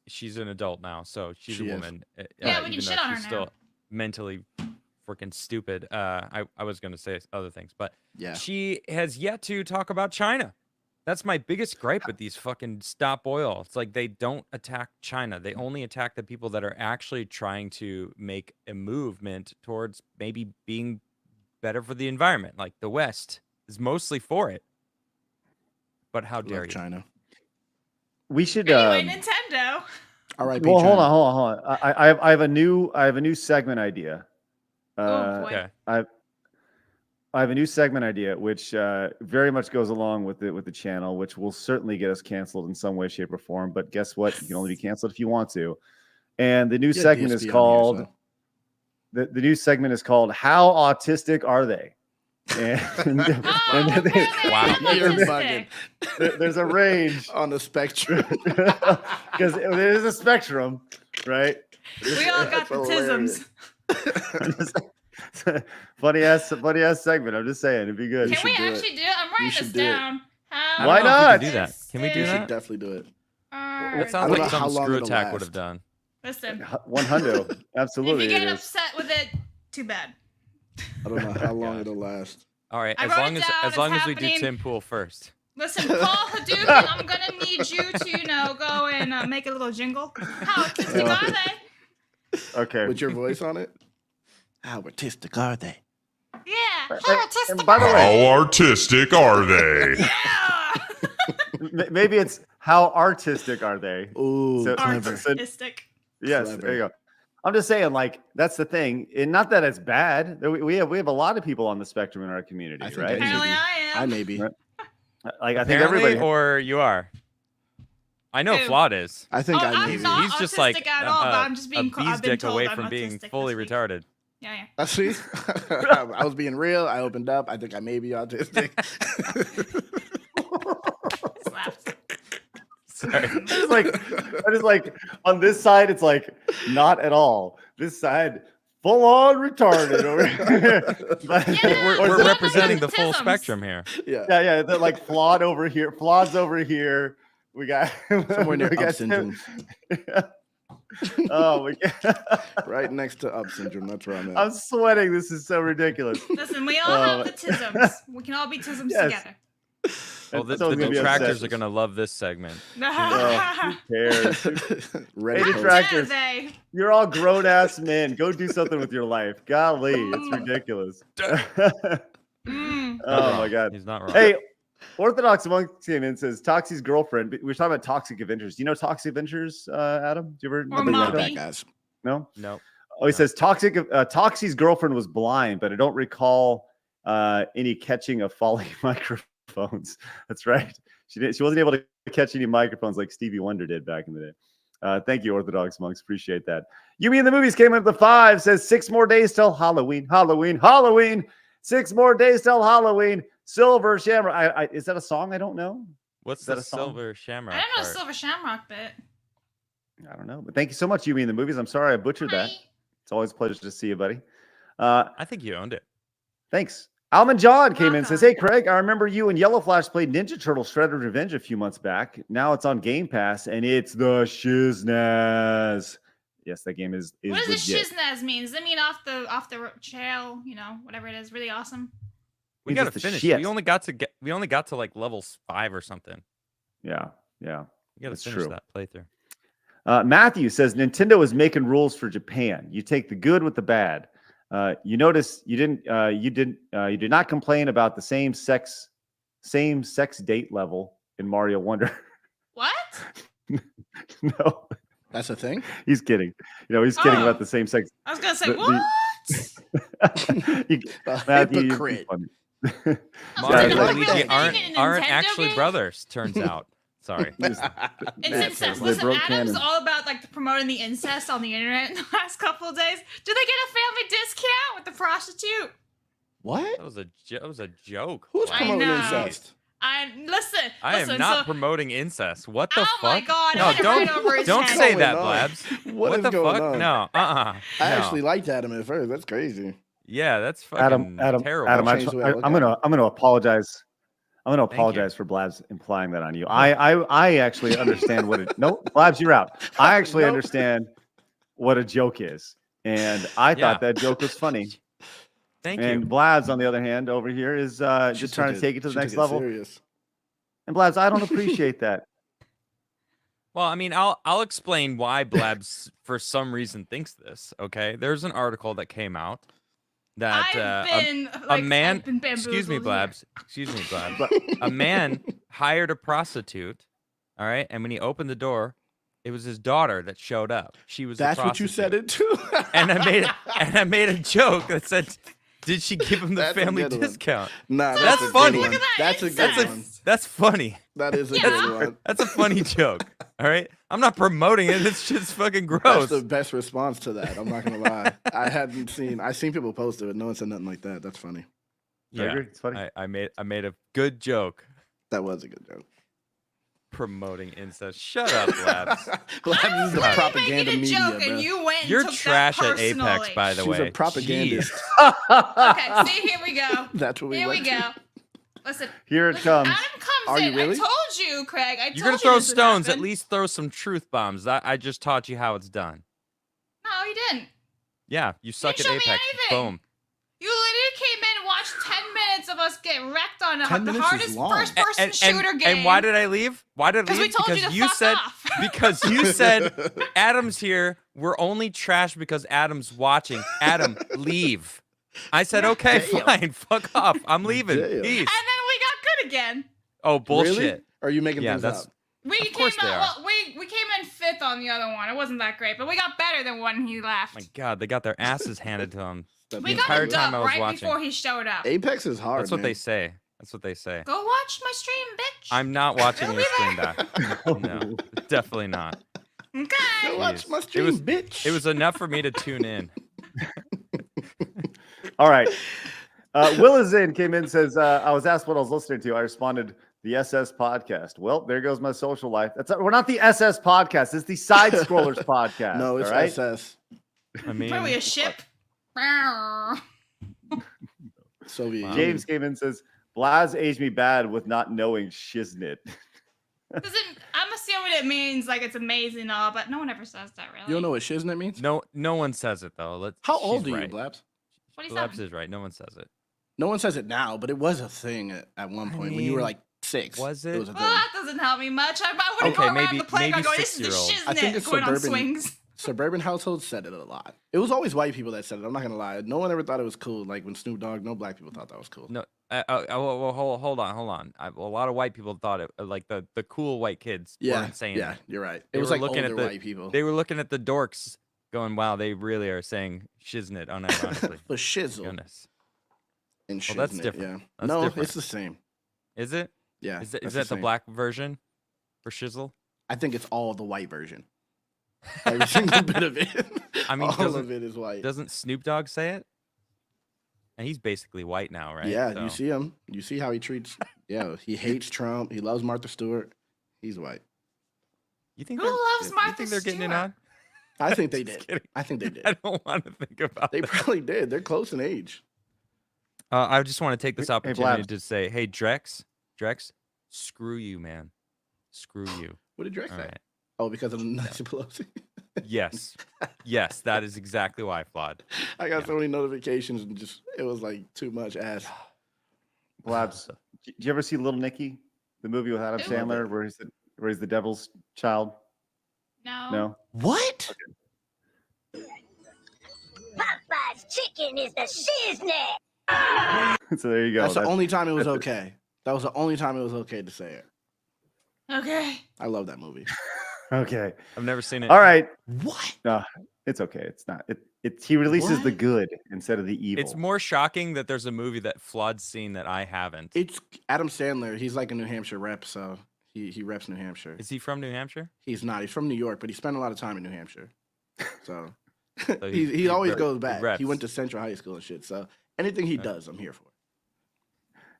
she's an adult now, so she's She a is. woman. Yeah, we can even shit though on her she's now. still mentally freaking stupid. I was gonna say other things, but Yeah. she has yet to talk about China. That's my biggest gripe with these fucking Stop Oil. It's like they don't attack China. They only attack the people that are actually trying to make a movement towards maybe being better for the environment. Like the West is mostly for it. But how dare Love you? China. We should. Anyway, Nintendo. All right, Well, hold on. I have a new segment idea. Oh boy. Okay. I have a new segment idea, which very much goes along with the channel, which will certainly get us canceled in some way, shape, or form. But guess what? You can only be canceled if you want to. And the new segment is called the new segment is called "How Autistic Are They?" And, Oh, and they- Wow. You're autistic. there's a range on the spectrum. because there is a spectrum, right? We all got the tisms. funny ass segment. I'm just saying, it'd be good. Can we should do it. actually do it? I'm writing should this do it. down. I Why don't know if we not? can do that. Can we do You that? should definitely do it. That That sounds I don't like know how something long Screw it'll Attack would have last. done. Listen, 100, absolutely. if you it get is. upset with it, too bad. I don't know how long it'll last. All right, I as wrote long it as down, as it's long as we do happening. Tim Pool first. Listen, Paul Hadouken, I'm gonna need you to, go and make a little jingle. How autistic are they? Okay. With your voice on it? How artistic are they? Yeah. How autistic And by the are How they? artistic are they? Yeah. Maybe it's how artistic are they? Ooh, So- clever. Artistic. Yes, Clever. there you go. I'm just saying, like, that's the thing. And not that it's bad. We have a lot of people on the spectrum in our community, I think right? Apparently maybe. I am. I maybe. Right. Like, I think Apparently, everybody. or you are. I know Who? Flawed is. I think Oh, I I'm maybe. not He's just like autistic at all, but I'm just being a bee's I've been dick told away I'm from being autistic fully this week. retarded. Yeah. I see. I was being real. I opened up. I think I may be autistic. Slapped. Sorry. I just like on this side, it's like not at all. This side, full on retarded. Over here. But- Yeah, or- or We're is it- representing the full Autisms. spectrum here. Yeah. Yeah, they're like flawed over here, flaws over here. We got Somewhere near we up got- syndrome. Oh my god. Right next to up syndrome. That's where I'm at. I'm sweating. This is so ridiculous. Listen, we all have the tisms. We can all be tisms Yes. together. Well, the Someone's gonna be detractors upset. are gonna love this segment. Oh, who cares? Ready Hey, post. detractors. They. You're all grown ass men. Go do something with your life. Golly, it's ridiculous. Mm. Oh my god. He's not wrong. Hey, Orthodox Monk came in and says Toxie's girlfriend. We were talking about Toxic Adventures. Do you know Toxic Adventures, Adam? Do you ever? Or know that Moppy. show? guys. No. No. Oh, he says Toxie's girlfriend was blind, but I don't recall any catching of falling microphones. That's right. She wasn't able to catch any microphones like Stevie Wonder did back in the day. Thank you, Orthodox monks. Appreciate that. You mean the movies came in at the 5, says 6 more days till Halloween. Halloween. Halloween. 6 more days till Halloween. Silver Shamrock. Is that a song? I don't know. What's Is that the a song? silver shamrock? I don't know the part? Silver Shamrock bit. I don't know. But thank you so much, You mean the movies. I'm sorry I butchered that. Hi. It's always a pleasure to see you, buddy. I think you owned it. Thanks. Almond John came in and says, Welcome. hey, Craig, I remember you and Yellow Flash played Ninja Turtle Shredder's Revenge a few months back. Now it's on Game Pass, and it's the shiznaz. Yes, that game is What does legit. the shiznaz mean? Does it mean off the trail? Whatever it is, really awesome. We Means gotta it's the finish. shit. We only got to like level 5 or something. Yeah. You gotta That's finish true. that playthrough. Matthew says Nintendo is making rules for Japan. You take the good with the bad. You notice you did not complain about the same sex date level in Mario Wonder. What? No, That's a thing. he's kidding. He's kidding Oh. about the same sex. I was gonna say The- what? Matthew, you're hypocrite. funny. I was Mario like, and like Luigi really aren't thinking aren't Nintendo actually games? brothers. Turns out. Sorry. It's incest. they Listen, broke Adam's canon. all about like promoting the incest on the internet in the last couple of days. Do they get a family discount with the prostitute? What? That was a joke. Who's I promoting know. incest? Listen. I am listen, not so, promoting incest. What the Oh fuck? my God, No, I went right over his don't head. say What's that, going on? Blabs. What is the going fuck? on? No. I No. actually liked Adam at first. That's crazy. Yeah, that's fucking Adam, terrible. Adam, Change the way I look I'm at gonna apologize. I'm gonna Thank you. apologize for Blabs implying that on you. I actually understand what it. No, Blabs, you're out. I actually Nope. understand what a joke is, and I thought that joke was funny. Thank And you. Blabs, on the other hand, over here is She just trying to take it to the she next took it level. serious. And Blabs, I don't appreciate that. Well, I mean, I'll explain why Blabs for some reason thinks this. Okay, there's an article that came out that a man. I've been Excuse me, bamboozled Blabs. Excuse me, Blabs. A man hired a prostitute. All right, and when he opened the door, it was his daughter that showed up. She was. That's the what you said prostitute. it to. And I made a joke that said, "Did she give him the That's a family good one. discount?" Nah, That's a good funny. one. Look at that That's a good incest. one. That's funny. That is a Yeah. good one. That's a funny joke. All right, I'm not promoting it. It's just fucking That's gross. the best response to that. I'm not gonna lie. I seen people post it, but no one said nothing like that. That's funny. I Yeah, agree. It's funny. I made a good joke That was a good joke. promoting incest. Shut up, Labs. Glad I this was is the literally propaganda making a media, joke, bro. and you went and You're took trash that at Apex, personally. by the She's way. a propagandist. Jeez. Okay, see, here we go. That's what we Here we went to. go. Listen, Here it listen, comes. Adam comes Are you in. really? I told you, Craig. I told You're gonna you throw this would stones. At happen. least throw some truth bombs. I just taught you how it's done. No, you didn't. Yeah, you suck didn't at show me Apex. anything. Boom. You literally came in and watched 10 minutes of us get wrecked on 10 the minutes is hardest long. first-person shooter game. And why did I leave? Why did I Because leave? we told you to fuck said off. because you said Adam's here. We're only trash because Adam's watching. Adam, leave. I said, okay, Damn. fine, fuck off. I'm leaving. Damn. Peace. And then we got good again. Oh, bullshit. Really? Or are you making Yeah, things that's up? We Of came course they out. are. Well, we came in 5th on the other one. It wasn't that great, but we got better than when he left. My God, they got their asses handed to them. That's we the got entire a time dub I was right watching. before he showed up. Apex is hard. That's what man. they say. That's what they say. Go watch my stream, bitch. I'm not watching It'll your be stream there. back. No, definitely not. Okay. Go watch Jeez. my stream, bitch. It was enough for me to tune in. All right. Will is in, came in, says, I was asked what I was listening to. I responded, the SS podcast. Well, there goes my social life. We're not the SS podcast. It's the Side Scrollers podcast. No, it's all right? SS. I mean, Probably a ship. Soviet. Wow. James came in and says, Blaz aged me bad with not knowing shiznit. I'm assuming it means like it's amazing and all, but no one ever says that really. You don't know what shiznit means? no one says it though. How she's old are you, right. Blabs? 27. Blabs is right. No one says it. No one says it now, but it was a thing at one point when you were mean, like 6. was It it? was a thing. Well, that doesn't help me much. I wouldn't Okay, go around maybe- the playground maybe going, this is the 6-year-old. shiznit I think it's going on suburban. swings. Suburban households said it a lot. It was always white people that said it. I'm not gonna lie. No one ever thought it was cool. Like when Snoop Dogg, no black people thought that was cool. No. Well, hold on. A lot of white people thought it like the cool white kids Yeah, weren't saying yeah, it. you're right. They It was were like looking at older the- white people. They were looking at the dorks, going, "Wow, they really are saying shiznit unironically." For shizzle Goodness, and shiznit. Well, that's different. Yeah. That's no, different. it's the same. is it? Yeah. Is that's that the same. black version for shizzle? I think it's all the white version. Every single bit of it. I mean, all doesn't- of it is white. Doesn't Snoop Dogg say it? And he's basically white now, right? Yeah, So- you see him. You see how he treats. Yeah, he hates Trump. He loves Martha Stewart. He's white. You think Who they're- loves you Martha think they're getting it Stewart? on? I think they Just did. kidding. I think they did. I don't want to think about They that. probably did. They're close in age. I just want to take this Hey, opportunity Blabs. to say, hey, Drex, screw you, man. Screw you. What did Drex All say? right. Oh, because of Nancy Pelosi. Yes. Yes, that is exactly why I flawed. I got Yeah. so many notifications and just it was like too much ass. Blabs, did you ever see Little Nicky? The movie with Adam Ooh. Sandler where he's the devil's child. No. No. What? Popeye's chicken is the shiznit. So there you go. That's the That's- only time it was that's it. okay. That was the only time it was okay to say it. Okay. I love that movie. Okay. I've never seen it. All right. What? No, it's okay. It's not. He releases the What? good instead of the evil. It's more shocking that there's a movie that Flood's seen that I haven't. It's Adam Sandler. He's like a New Hampshire rep, so he reps New Hampshire. Is he from New Hampshire? He's not. He's from New York, but he spent a lot of time in New Hampshire. So, So he always rep- goes back. He reps. went to Central High School and shit. So anything he does, I'm here for.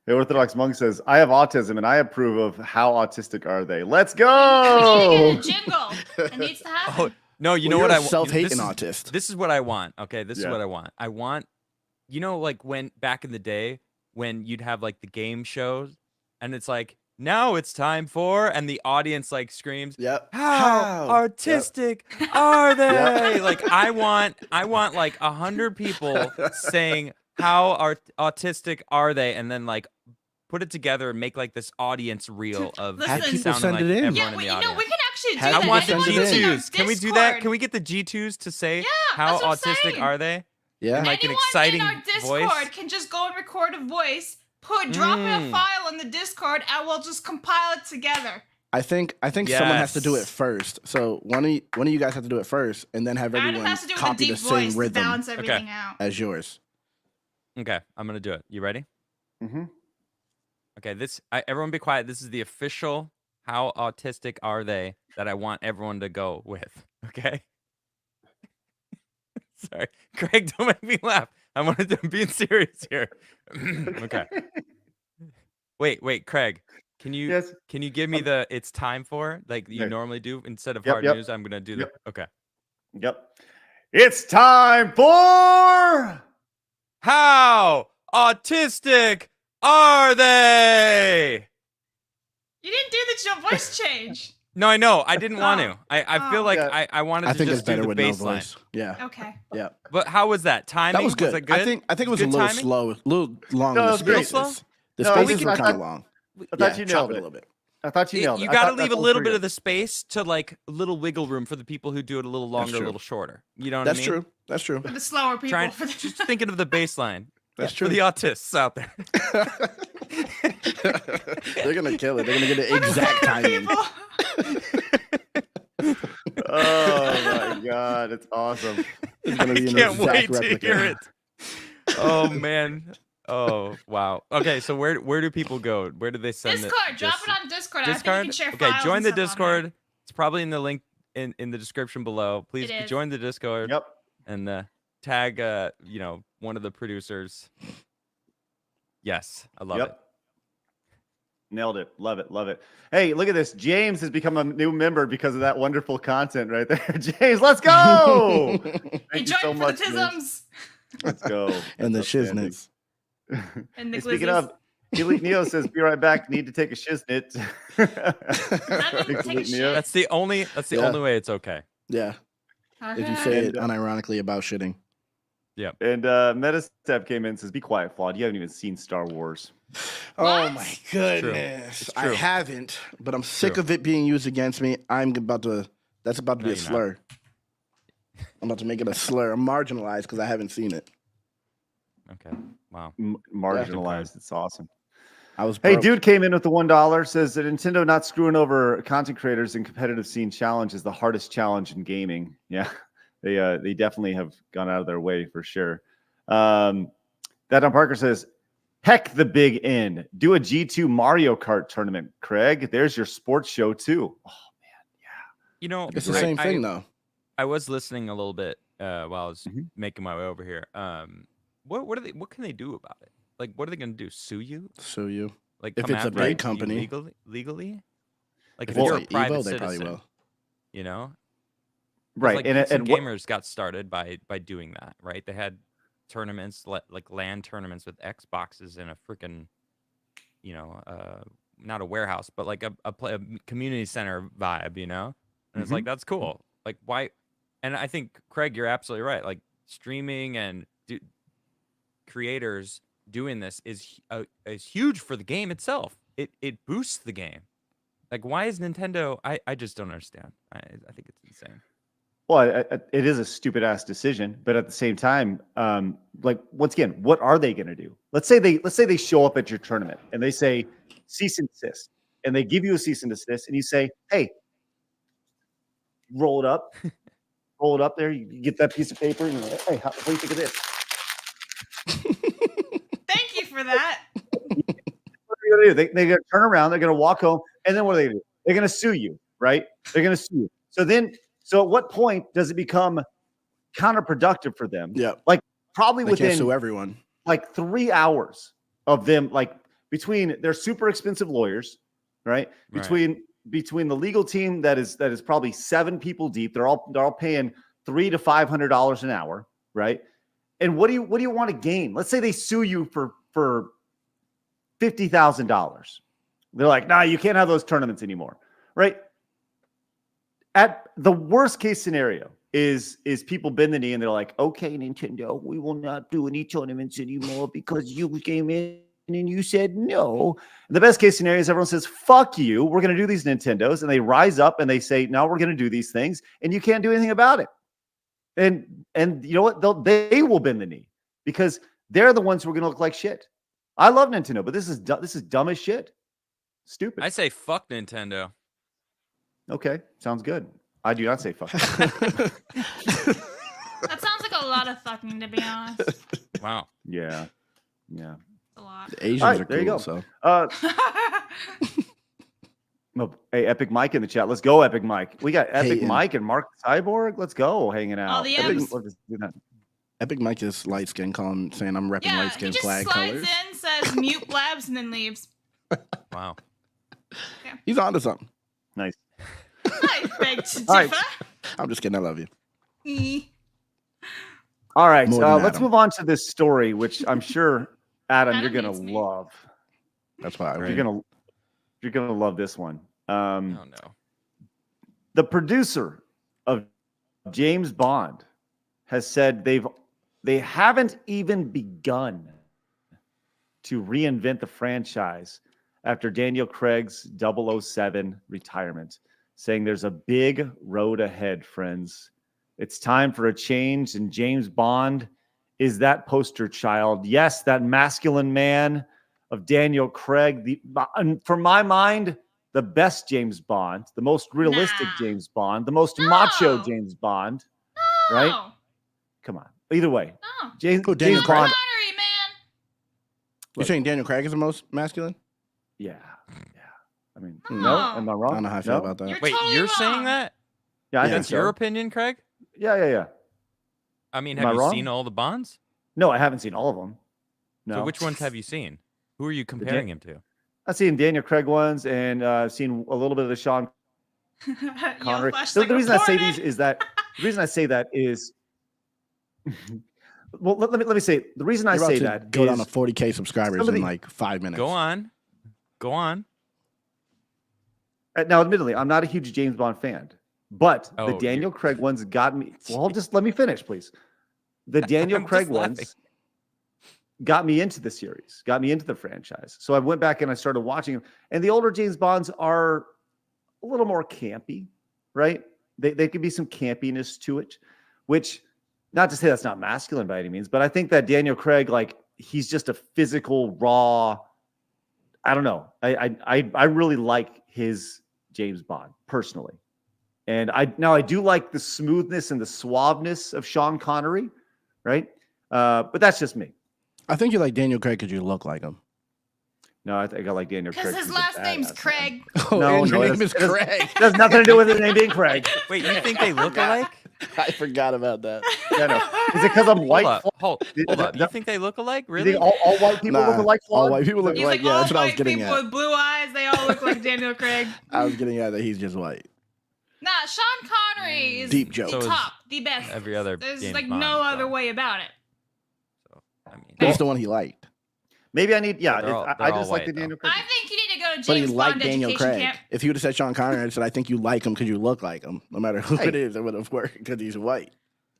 The Orthodox monk says, "I have autism, and I approve of how autistic are they." Let's We need go. to get a jingle. It needs to happen. Oh no! You know Well, what you're I a want? self-hating autist. This is what I want. Okay, this is Yeah. what I want. I want, like when back in the day when you'd have like the game shows, and it's like now it's time for, and the audience like screams, Yep. "How artistic are they?" Like I want like 100 people saying, "How autistic are they?" And then like put it together and make like this audience reel of Have sounding people send like it in. everyone Yeah, in we, the you know, audience. we can actually do Have that. I want the send Anyone it in. who's in our G2s. Can we do that? Discord- Can we get the G2s to say Yeah, how that's what I'm autistic saying. are they? Yeah. like an Anyone exciting in our Discord voice? can just go and record a voice, drop in a file in the Discord, and we'll just compile it together. I think someone has to do it Yes. first. So one of you guys have to do it first, and then have Adam everyone has to do it with a copy deep the same voice to rhythm balance everything out. as yours. Okay, I'm gonna do it. You ready? Mm-hmm. Okay, everyone be quiet. This is the official "How autistic are they?" that I want everyone to go with. Okay. Sorry, Craig, don't make me laugh. I wanted to be serious here. Okay. Wait, Craig. Can you Yes. can you give me the "it's time for" like you Yeah. normally do instead of Yep, hard yep. news? I'm gonna do Yep. the okay. Yep. It's time for. How autistic are they? You didn't do the voice change. No, I know. I didn't want to. I feel Oh. like Yeah. I wanted I to think it's just do better the with no baseline. voice. Yeah. Okay. Yeah. But how was that? Timing? That was good. it good? I think it was a Good little timing? slow, a little long No, in the it was great. spaces. The No, spaces I were kind of thought- long. I thought Yeah, you chop nailed it it. a little bit. I thought you nailed it. You I got to thought leave a that was little pretty bit of good. the space to like a little wiggle room for the people who do it a little longer, a true. little shorter. You know what That's I mean? true. That's true. For the slower people. Trying, For the just thinking of the baseline. That's For true. the autists out there. They're gonna kill it. They're gonna get the exact timing. Oh my god, it's awesome. It's gonna be an Can't exact wait replica. to hear it. Oh man. Oh wow. Okay, so where do people go? Where do they send Discord. Drop it on Discord. I think you can share Okay, files join and the stuff on Discord. It's probably in the link in the description below. Please It is. join the Discord Yep. and tag one of the producers. Yes, I love it. Yep. Nailed it. Love it. Love it. Hey, look at this. James has become a new member because of that wonderful content right there. James, let's go. there. Thank you Enjoy so for much. the James. tisms Let's go. And the That's outstanding. shiznits. and the Hey, speaking glizzies. of, Elite Neo says, "Be right back. Need to take a shiznit." Does that mean Thanks, take a Elite shit? Neo. That's the only Yeah. only way it's okay. Yeah. If you Okay. say it And, unironically about shitting. And Metastep came in and says, "Be quiet, Flawed. You haven't even seen Star Wars." Oh What? my goodness. It's I true. haven't, but I'm sick True. of it being used against me. That's about to No, be a you're not. slur. I'm about to make it a slur. I'm marginalized because I haven't seen it. Okay. Wow. Marginalized. It's awesome. I was Hey, broke. dude came in with the $1. Says that Nintendo not screwing over content creators in competitive scene challenge is the hardest challenge in gaming. Yeah, they definitely have gone out of their way for sure. That on Parker says, "Heck, the big N. Do a G2 Mario Kart tournament, Craig. There's your sports show too." Oh man, You know, It's the same thing, though. I was listening a little bit while I was Mhm. making my way over here. What can they do about it? Like, what are they going to do? Sue you? So you. Like, If come it's a after big you company. legally? Like, If if it's you're a like private Evo, they probably citizen, will. you know? 'Cause, right. Like, and PC what, gamers got started by doing that, right? They had tournaments like LAN tournaments with Xboxes in a freaking, not a warehouse, but like a community center vibe, you know? And it's like that's cool. Like why? And I think Craig, you're absolutely right. Like streaming and creators doing this is huge for the game itself. it boosts the game. Like, why is Nintendo? I just don't understand. I think it's insane. Well, it is a stupid ass decision, but at the same time, like once again, what are they going to do? Let's say they show up at your tournament and they say cease and desist, and they give you a cease and desist, and you say, "Hey, roll it up, roll it up there." You get that piece of paper, and you're like, "Hey, what do you think of this?" Thank you for that. What are you going to do? They're going to turn around, they're going to walk home, and then what are they going to do? They're going to sue you, right? They're going to sue you. So at what point does it become counterproductive for them? Yeah. Like probably They can't within sue everyone. like 3 hours of them, like between their super expensive lawyers, right? Between the legal team that is probably 7 people deep. They're all paying $300 to $500 an hour, right? And what do you want to gain? Let's say they sue you for $50,000. They're like, nah, you can't have those tournaments anymore, right? At the worst case scenario is people bend the knee and they're like, okay, Nintendo, we will not do any tournaments anymore because you came in and you said no. And the best case scenario is everyone says, fuck you, we're going to do these Nintendos. And they rise up and they say, no, we're going to do these things. And you can't do anything about it. And you know what? They will bend the knee because they're the ones who are going to look like shit. I love Nintendo, but this is dumb as shit. Stupid. I say fuck Nintendo. Okay, sounds good. I do not say fuck. That sounds like a lot of fucking, to be honest. Wow. Yeah. A lot. The Asians All right, are there you cool, go. so Hey, Epic Mike in the chat. Let's go, Epic Mike. We got Epic Hey, Mike and Mark Cyborg. Let's go, hanging out. All the Epic, M's. let's do that. Epic Mike is light skin, calling saying I'm repping Yeah, light he skin just flag slides colors. in, says mute blabs, and then leaves. Wow. He's onto something. Nice. I beg to All right. differ. I'm just kidding. I love you. All right, More than let's Adam. move on to this story, which I'm sure, Adam, you're Adam gonna hates me. love. That's why I You're gonna love this one. Oh no. The producer of James Bond has said they haven't even begun to reinvent the franchise after Daniel Craig's 007 retirement, saying there's a big road ahead, friends. It's time for a change, and James Bond is that poster child. Yes, that masculine man of Daniel Craig. For my mind, the best James Bond, the most realistic Nah. James Bond, the most macho No. James Bond. No. Right? Come on. Either way, No. James Daniel Sean Craig? Bond. Connery, man. You're saying Daniel Craig is the most masculine? Yeah. I mean, No. no, am I wrong? I don't know how I feel No? about that. You're Wait, totally you're wrong. saying that? Yeah, I Yeah. think That's so. your opinion, Craig? Yeah. I mean, Am have I you wrong? seen all the Bonds? No, I haven't seen all of them. No. So which ones have you seen? Who are you comparing him to? I've seen Daniel Craig ones, and I've seen a little bit of the Sean Connery. Flash The like reason I say reported. these is that the reason I say that is, well, let me say the reason I You're about say to that go down is to 40K subscribers somebody- in like 5 minutes. Go on. now, admittedly, I'm not a huge James Bond fan, but Oh, the you- Daniel Craig ones got me. Well, just let me finish, please. The Daniel I'm just Craig laughing. ones got me into the series, got me into the franchise. So I went back and I started watching them. And the older James Bonds are a little more campy, right? They could be some campiness to it, which, not to say that's not masculine by any means, but I think that Daniel Craig, like, he's just a physical, raw. I don't know. I really like his James Bond personally, and I do like the smoothness and the suaveness of Sean Connery, right? But that's just me. I think you like Daniel Craig because you look like him. No, I think I like Daniel Craig. Because his he's a last name's badass, Craig. man. Oh, No, and your no, name is it doesn't- Craig. It has nothing to do with his name being Craig. Wait, you think they look alike? I forgot about that. Yeah, no. Is it because I'm white? Hold up. Is You think they look alike? You Really? think all white people look Nah, alike? all Flawed? white people look He's like, like, yeah, all that's what I was white getting people at. with blue eyes, they all look like Daniel Craig. I was getting at that he's just white. Nah, Sean Connery is Deep the joke. So is top, the best. every other There's James like Bond, no other so- way about it. So, I mean, He's the one he liked. Maybe I need. Yeah, They're all- I they're all just like the white, though. Daniel Craig. I think you need to go to But he James liked Bond Daniel education Craig. camp. If you would have said Sean Connery, I said, I think you like him because you look like him. No matter who Hey. it is, it would have worked because he's white.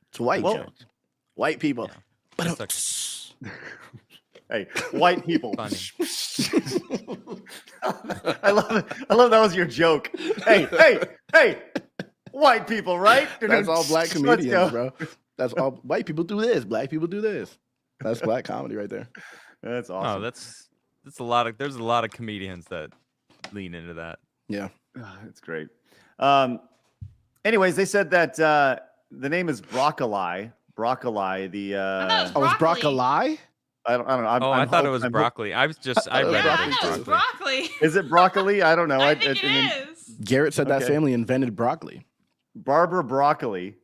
It's white Well- jokes. White people. Yeah. But That's Hey, white people. Funny. I love it. I love that was your joke. Hey, white people, right? That's all black Let's comedians, go. bro. That's all white people do this. Black people do this. That's black comedy right there. That's Oh, awesome. that's a lot of. There's a lot of comedians that lean into that. Yeah. That's great. Anyways, they said that the name is Broccoli. Broccoli. The I thought it Oh, was is broccoli? I don't know. I thought it was broccoli. I was just. I thought it was read Yeah, it I as thought it was broccoli. Is it broccoli? I don't know. I think it is. Garrett said that Okay. family invented broccoli. Barbara Broccoli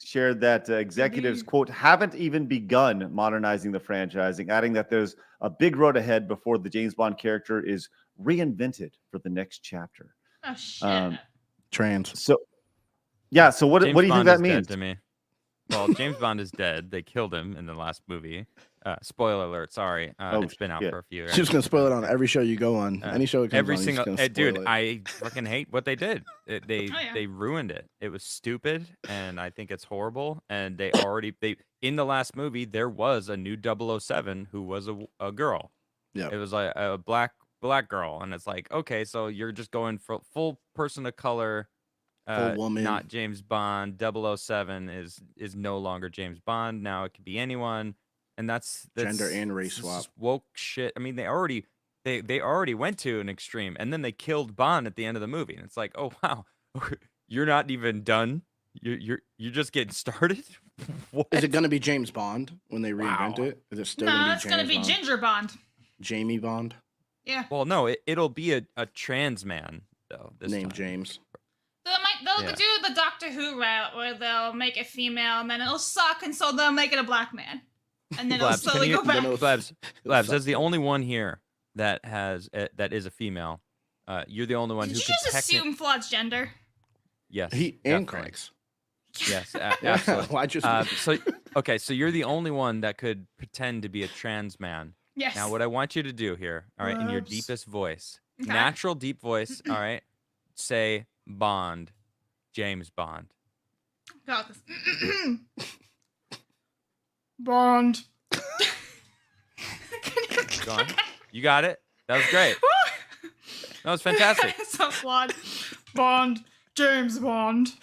shared that executives, quote, haven't even begun modernizing the franchising, adding that there's a big road ahead before the James Bond character is reinvented for the next chapter. Oh shit. Trans. So, yeah. So what do James you think Bond that is dead means? to me? Well, James Bond is dead. They killed him in the last movie. Spoiler alert. Sorry, it's been out shit. for a few years. She's just gonna spoil it on every show you go on. Any show it comes Every on, single you're just gonna dude, spoil it. I fucking hate what they did. They Oh, yeah. they ruined it. It was stupid, and I think it's horrible. And they in the last movie there was a new 007 who was a girl. Yeah. It was like a black girl, and it's like, okay, so you're just going for full person of color. Full woman. Not James Bond. 007 is no longer James Bond. Now it could be anyone, and that's Gender and race this swap. is woke shit. I mean, they already went to an extreme, and then they killed Bond at the end of the movie, and it's like, oh wow, you're not even done. You're just getting started. What? Is it gonna be James Bond when they reinvent Wow. it? Is it still No, gonna be it's James gonna be Bond? Ginger Bond. Jamie Bond? Yeah. Well, no, it'll be a trans man though. This Named time. James. They'll Yeah. do the Doctor Who route where they'll make it female and then it'll suck, and so they'll make it a black man, and then it'll Blabs, slowly can go you- back. then it'll- Labs, suck. as the only one here that has that is a female, you're the only one Did who you could just assume Flood's gender? Yes, He and definitely. Craig's. Yes, absolutely. Why just So you're the only one that could pretend to be a trans man. Yes. Now, what I want you to do here, all right, in your Labs. deepest voice, Okay. natural deep voice, all right, say Bond, James Bond. Got this. Bond. Go on. You got it. That was great. That was fantastic. So flawed. Bond. James Bond.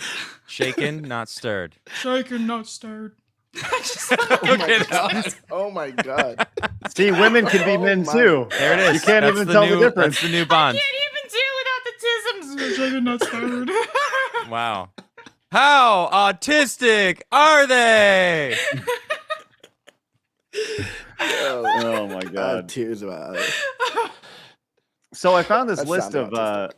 Shaken, not stirred. Shaken, not stirred. Oh my god. Oh my god. See, women can be Oh men my- too. There it is. You can't That's even the tell new, the difference. That's the new Bond. Can't even do without the tisms. Shaken, not stirred. Wow. How autistic are they? Oh my I have god. tears about it. So I found this That list sounded of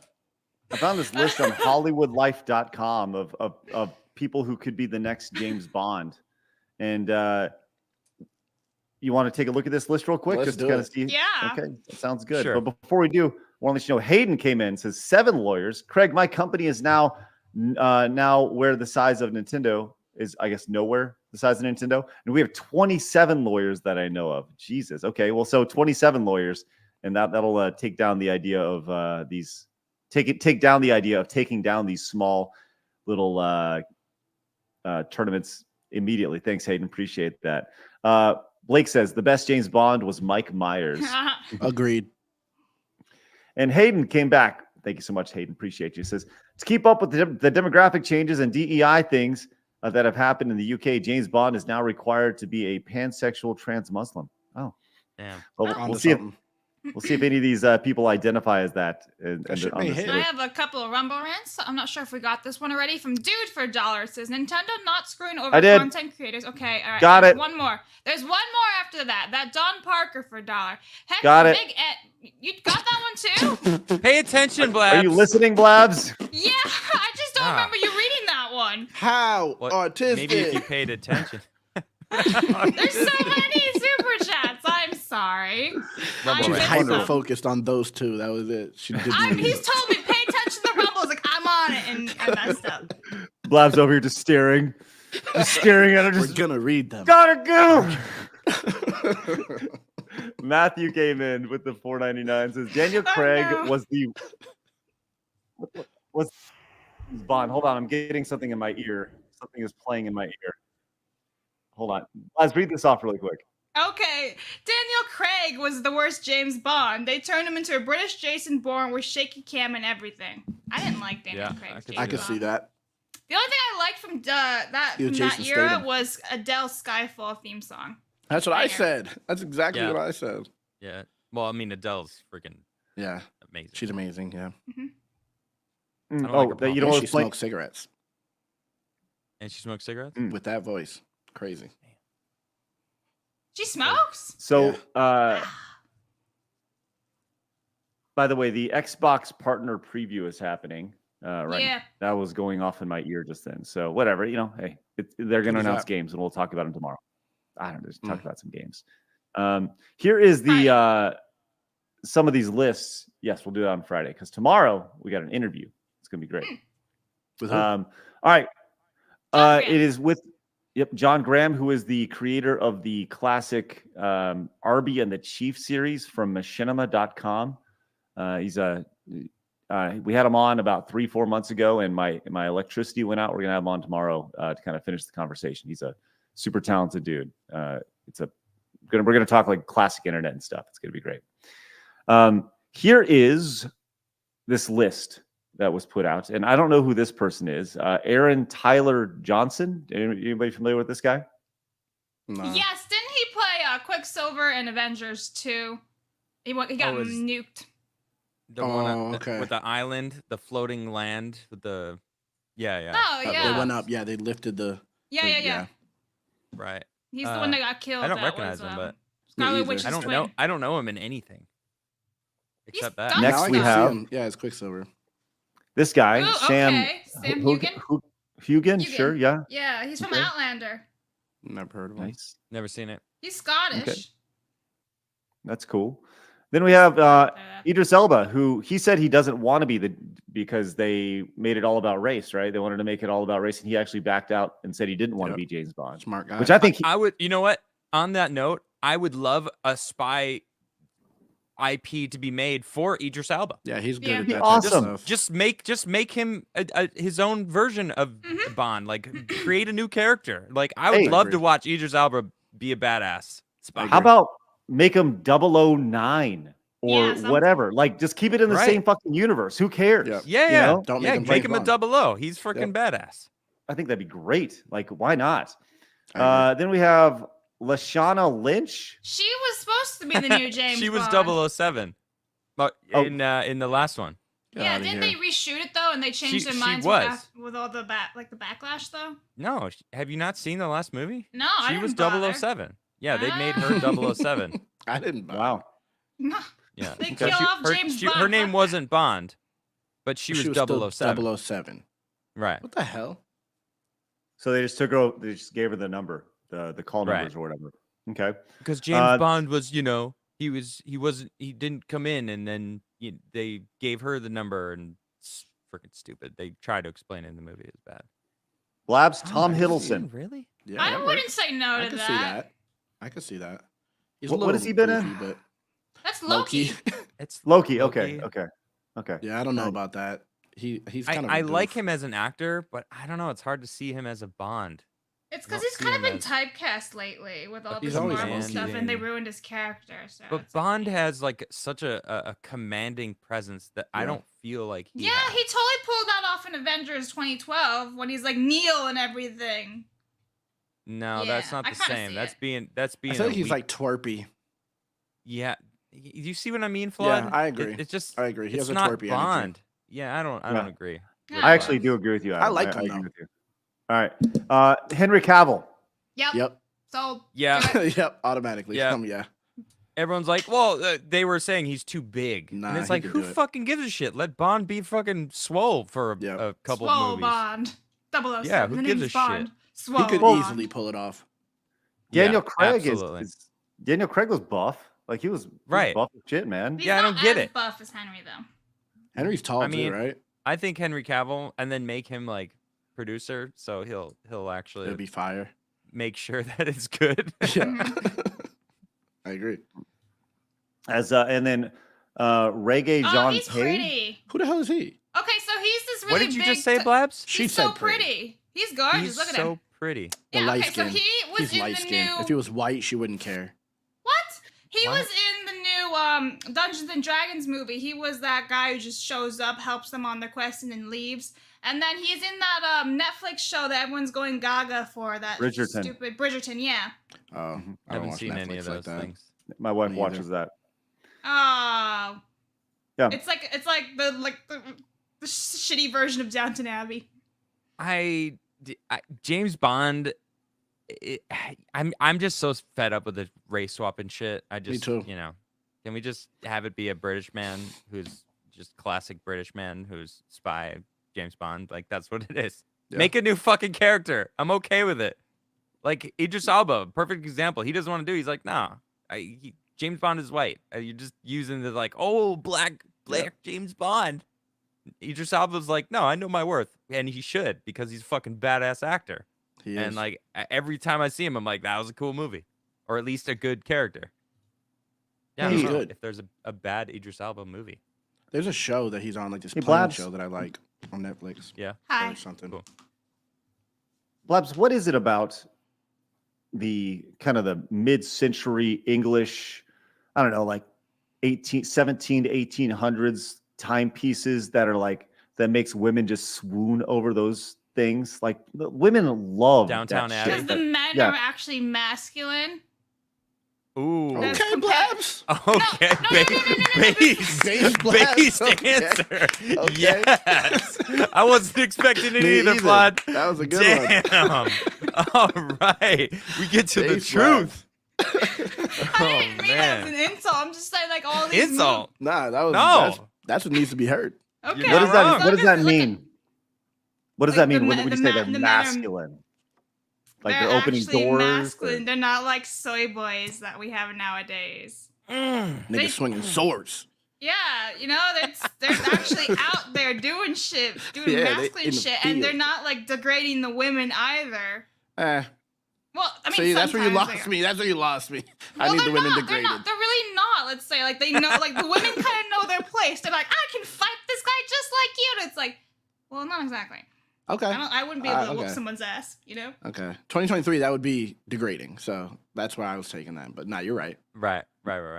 I found this list on HollywoodLife.com of people who could be the next James Bond, and you want to take a look at this list real quick, Let's just to do kind of it. see. Yeah. Okay, that sounds good. Sure. But before we do, I want to let you know Hayden came in, says 7 lawyers. Craig, my company is now where the size of Nintendo is, I guess, nowhere the size of Nintendo, and we have 27 lawyers that I know of. Jesus. Okay, well, so 27 lawyers, and that'll take down the idea of these. Take down the idea of taking down these small little tournaments immediately. Thanks, Hayden. Appreciate that. Blake says the best James Bond was Mike Myers. Agreed. And Hayden came back. Thank you so much, Hayden. Appreciate you. Says to keep up with the demographic changes and DEI things that have happened in the UK, James Bond is now required to be a pansexual trans Muslim. Oh, Damn. well, Onto we'll see if something. we'll see if any of these people identify as that. That shit may hit. I have a couple of Rumble rants. I'm not sure if we got this one already. From Dude for $1 says Nintendo not screwing over I did. content creators. Okay, all right. Got there's it. One more. There's one more after that. That Don Parker for $1. Heck, Got it. Big Ed, you got that one too? Pay attention, Blabs. Are you listening, Blabs? Yeah, I just don't Ah. remember you reading that one. How What- autistic? Maybe if you paid attention. There's so many super chats. I'm sorry. Rumble I She was rant. missed hyper them. focused on those two. That was it. She didn't. He's told me pay attention to the Rumbles. Like I'm on it, and I messed up. Blabs over here just staring at her. We're Just gonna read them. gotta go. Matthew came in with the $4.99. Says Daniel Craig no. was Bond. Hold on, I'm getting something in my ear. Something is playing in my ear. Hold on. Let's read this off really quick. Okay, Daniel Craig was the worst James Bond. They turned him into a British Jason Bourne with shaky cam and everything. I didn't like Daniel Yeah, Craig's James I I could Bond. see that. The only thing I liked from that You, from that Jason era Statham. was Adele's Skyfall theme song. That's what I Banger. said. That's exactly Yeah. what I said. Yeah. Well, I mean, Adele's freaking Yeah, amazing. she's amazing. Yeah, I don't like her Oh, you pop. know and what she was playing? smokes cigarettes And she smokes cigarettes. Mm. with that voice. Crazy. She smokes. So, Yeah. by the way, the Xbox partner preview is happening right Yeah. now. That was going off in my ear just then. So whatever, hey, they're going to What is announce that? games, and we'll talk about them tomorrow. I don't know, just talk Mm. about some games. Here is the some of these lists. Yes, we'll do that on Friday because tomorrow we got an interview. It's going to be great. With who? All right. John Graham. It is with John Graham, who is the creator of the classic Arby and the Chief series from machinima.com. He's we had him on about 3-4 months ago, and my electricity went out. We're gonna have him on tomorrow to kind of finish the conversation. He's a super talented dude. We're gonna talk like classic internet and stuff. It's gonna be great. Here is this list that was put out, and I don't know who this person is. Aaron Tyler Johnson. Anybody familiar with this guy? Nah. Yes, didn't he play Quicksilver in Avengers 2? He got nuked. The one okay. with the island, the floating land, with the yeah. Oh, yeah. They went up. Yeah, they lifted the. Yeah. Right. He's the one that got killed. I don't that recognize was, him, but Scarlet either. Witch's I don't twin. know. I don't know him in anything except that. got Next stuff. we Now I can see have- him. Yeah, it's Quicksilver. This guy, Ooh, Sam. okay. Sam Hugan? Hugan? Hugan, Hugan. sure, yeah. Yeah, he's from Okay. Outlander. Never heard of him. Nice. Never seen it. He's Scottish. Okay. That's cool. Then we have Idris Elba, who he said he doesn't want to be because they made it all about race, right? They wanted to make it all about race, and he actually backed out and said he didn't want to be James Bond. Smart guy. Which I think I would. You know what? On that note, I would love a spy IP to be made for Idris Elba. Yeah, he's good Yeah. at Be that awesome. type of stuff. Just make him his own version of Bond. Like create a new character. Like I would Hey. love Agree. to watch Idris Elba be a badass spy. how about make him 009 or Yeah, something. whatever? Like just keep it in the Right. same fucking universe. Who cares? Yep. Yeah, You yeah. know? Don't yeah, make him make James him a Bond. 00. He's freaking badass. I think that'd be great. Like, why not? I agree. Then we have Lashana Lynch. She was supposed to be the new James She was Bond. 007. But Oh. in the last one. Get Yeah, outta didn't here. they reshoot it though, and they changed their she minds was. with all the backlash though? No, have you not seen the last movie? No, I She didn't was bother. 007. Yeah, they made her 007. I didn't buy. Wow. No, Yeah. They because kill off James her Bond, name fuck wasn't Bond, but she was still 007. 007. Right. What the hell? So they just took her. They just gave her the number, the call Right. numbers or whatever. Okay. Because James Bond was, he didn't come in, and then they gave her the number, and it's freaking stupid. They tried to explain it in the movie. It's bad. Blabs Oh, Tom I Hiddleston. Really? Yeah, I that wouldn't works. say no I to can that. see that. I can see that. He's What a little has he been in? goofy, but That's Loki. Loki. It's Loki. Okay. Okay. Yeah, I don't know about that. He's kind of. I a like goof. him as an actor, but I don't know. It's hard to see him as a Bond. It's because don't he's see kind of him been as- typecast lately with all He's this always Marvel been. stuff, and they Yeah. ruined his character. So But it's Bond okay. has like such a commanding presence that I Yeah. don't feel like he Yeah, has. he totally pulled that off in Avengers 2012 when he's like Neil and everything. No, that's Yeah, not I the kinda same. see That's it. being I feel a like he's weak- like twerpy. yeah. You see what I mean, Flood? I agree. It's just I agree. He it's has a not twerpy energy. Bond. Yeah, I don't agree. Yeah. I actually do agree with you. Adam. I like him, agree though. with you. All right. Henry Cavill. Yep. Yep. So Yeah. Yep. Automatically. Yeah. Yeah. Everyone's like, well, they were saying he's too big. Nah, and it's he like, could who do it. fucking gives a shit? Let Bond be fucking swole for a, Yep. a couple Swole of movies. Bond. 007. Yeah, who the gives name's a shit? Bond. Swole He could Bond. easily pull it off. Daniel Yeah, Craig absolutely. is Daniel Craig was buff. Like he was Right. buff as shit, man. He's Yeah, I not don't get as it. buff as Henry though. Henry's tall I mean, too, right? I think Henry Cavill, and then make him like producer, so he'll actually It'll be fire. make sure that it's good. Yeah. I agree. As and then Reggae Oh, John he's Page. pretty. Who the hell is he? Okay, so he's this really what did you big. just say, Blabs? She He's said so pretty. He's gorgeous. He's Look at so him. pretty. The Yeah. light Okay, so skin. he was He's in light the skinned. new. If he was white, she wouldn't care. He What? was in the new Dungeons and Dragons movie. He was that guy who just shows up, helps them on their quest, and then leaves. And then he's in that Netflix show that everyone's going gaga for. That Bridgerton. stupid Bridgerton. Yeah. Oh, I I don't haven't watch seen Netflix any of like those that. things. My wife Me watches that. Oh. Yeah. It's like the shitty version of Downton Abbey. James Bond. I'm just so fed up with the race swap and shit. Me too. Can we just have it be a British man who's just classic British man who's spy James Bond? Like that's what it is. Yeah. Make a new fucking character. I'm okay with it. Like Idris Elba, perfect example. He doesn't want to do. He's like, nah. James Bond is white. You're just using the like, oh, black James Bond. Idris Elba's like, no, I know my worth, and he should because he's a fucking badass actor. He And is. like every time I see him, I'm like, that was a cool movie, or at least a good character. Yeah, I He's don't know good. if there's a bad Idris Elba movie. There's a show that he's on, like this Hey, plane Blabs. show that I like on Netflix Yeah. Hi. or something. Cool. Blabs, what is it about the kind of the mid-century English, I don't know, like 17 to 1800s timepieces that are like, that makes women just swoon over those things? Like the women love Downtown that Abbey. shit. Because the men Yeah. are actually masculine. Ooh. That's Okay, compa- Blabs. Okay, Base Blabs, based okay. answer. Okay. Yes. I wasn't expecting it Me either, either. Vlad. That was a good one. Damn. All right. We get to the Base truth. I didn't mean it as an insult. I'm just saying, like, all these. Insult. Nah, that was No. that's what needs to be heard. Okay. You're What not does that wrong. What does that Like a- mean? What does like that mean the when ma- you the say ma- they're the men are- masculine? Like they're opening actually doors? masculine. or- They're not like soy boys that we have nowadays. Niggas They- swinging swords. Yeah, they're actually out there doing shit, doing Yeah, they masculine in the shit, and they're field. not like degrading the women either. Well, I mean, see, that's where you sometimes lost they are. me. That's where you lost me. I Well, need the they're women not, degraded. They're really not. Let's say, like, they know, like, the women kind of know their place. They're like, I can fight this guy just like you. And it's like, well, not exactly. Okay. I wouldn't be able to whoop okay. someone's ass, you know? Okay. 2023, that would be degrading. So that's why I was taking that. But nah, you're right. Right.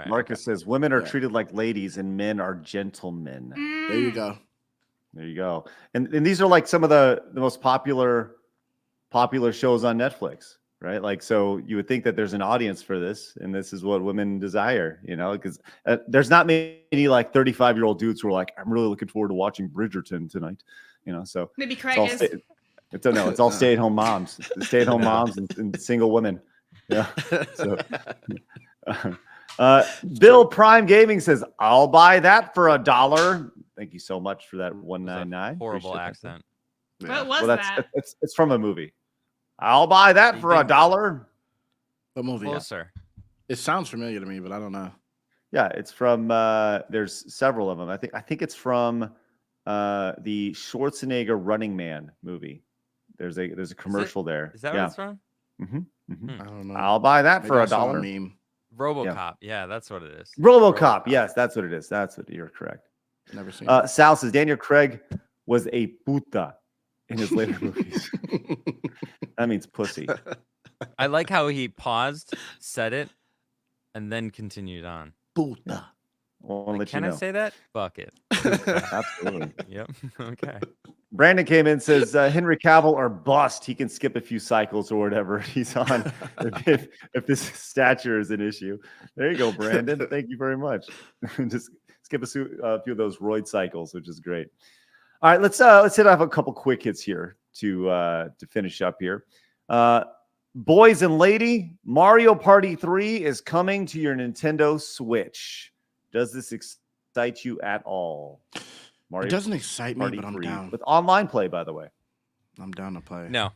Marcus says women are Yeah. treated like ladies and men are gentlemen. There you Mm. go. There you go. And these are like some of the most popular shows on Netflix, right? Like, so you would think that there's an audience for this, and this is what women desire, because there's not many like 35-year-old dudes who are like, I'm really looking forward to watching Bridgerton tonight, so Maybe it's Craig all, is. it's all stay-at-home moms, stay-at-home moms and single women. Yeah. So, Bill Prime Gaming says, I'll buy that for $1. Thank you so much for that It's a $1.99. horrible Appreciate that. accent. What was Well, that? it's from a movie. I'll buy that You for think- $1. What movie? Closer. It sounds familiar to me, but I don't know. Yeah, it's from. There's several of them. I think it's from the Schwarzenegger Running Man movie. There's a commercial there. Is that yeah. what it's from? I don't know. I'll buy that Maybe for I saw $1. Meme. RoboCop. Yeah, that's what it is. RoboCop. Yes, that's what it is. That's what you're correct. Never seen it. Sal says Daniel Craig was a puta in his later movies. That means pussy. I like how he paused, said it, and then continued on. Puta. I'll Like, let can you I know. say that? Fuck it. Absolutely. Yep. Okay. Brandon came in and says Henry Cavill or bust. He can skip a few cycles or whatever he's on if this stature is an issue. There you go, Brandon. Thank you very much. Just skip a few of those roid cycles, which is great. All right, let's hit off a couple quick hits here to finish up here. Boys and lady, Mario Party 3 is coming to your Nintendo Switch. Does this excite you at all? Mario It doesn't excite me, Party but I'm 3 down. with online play, by the way. I'm down to play. No,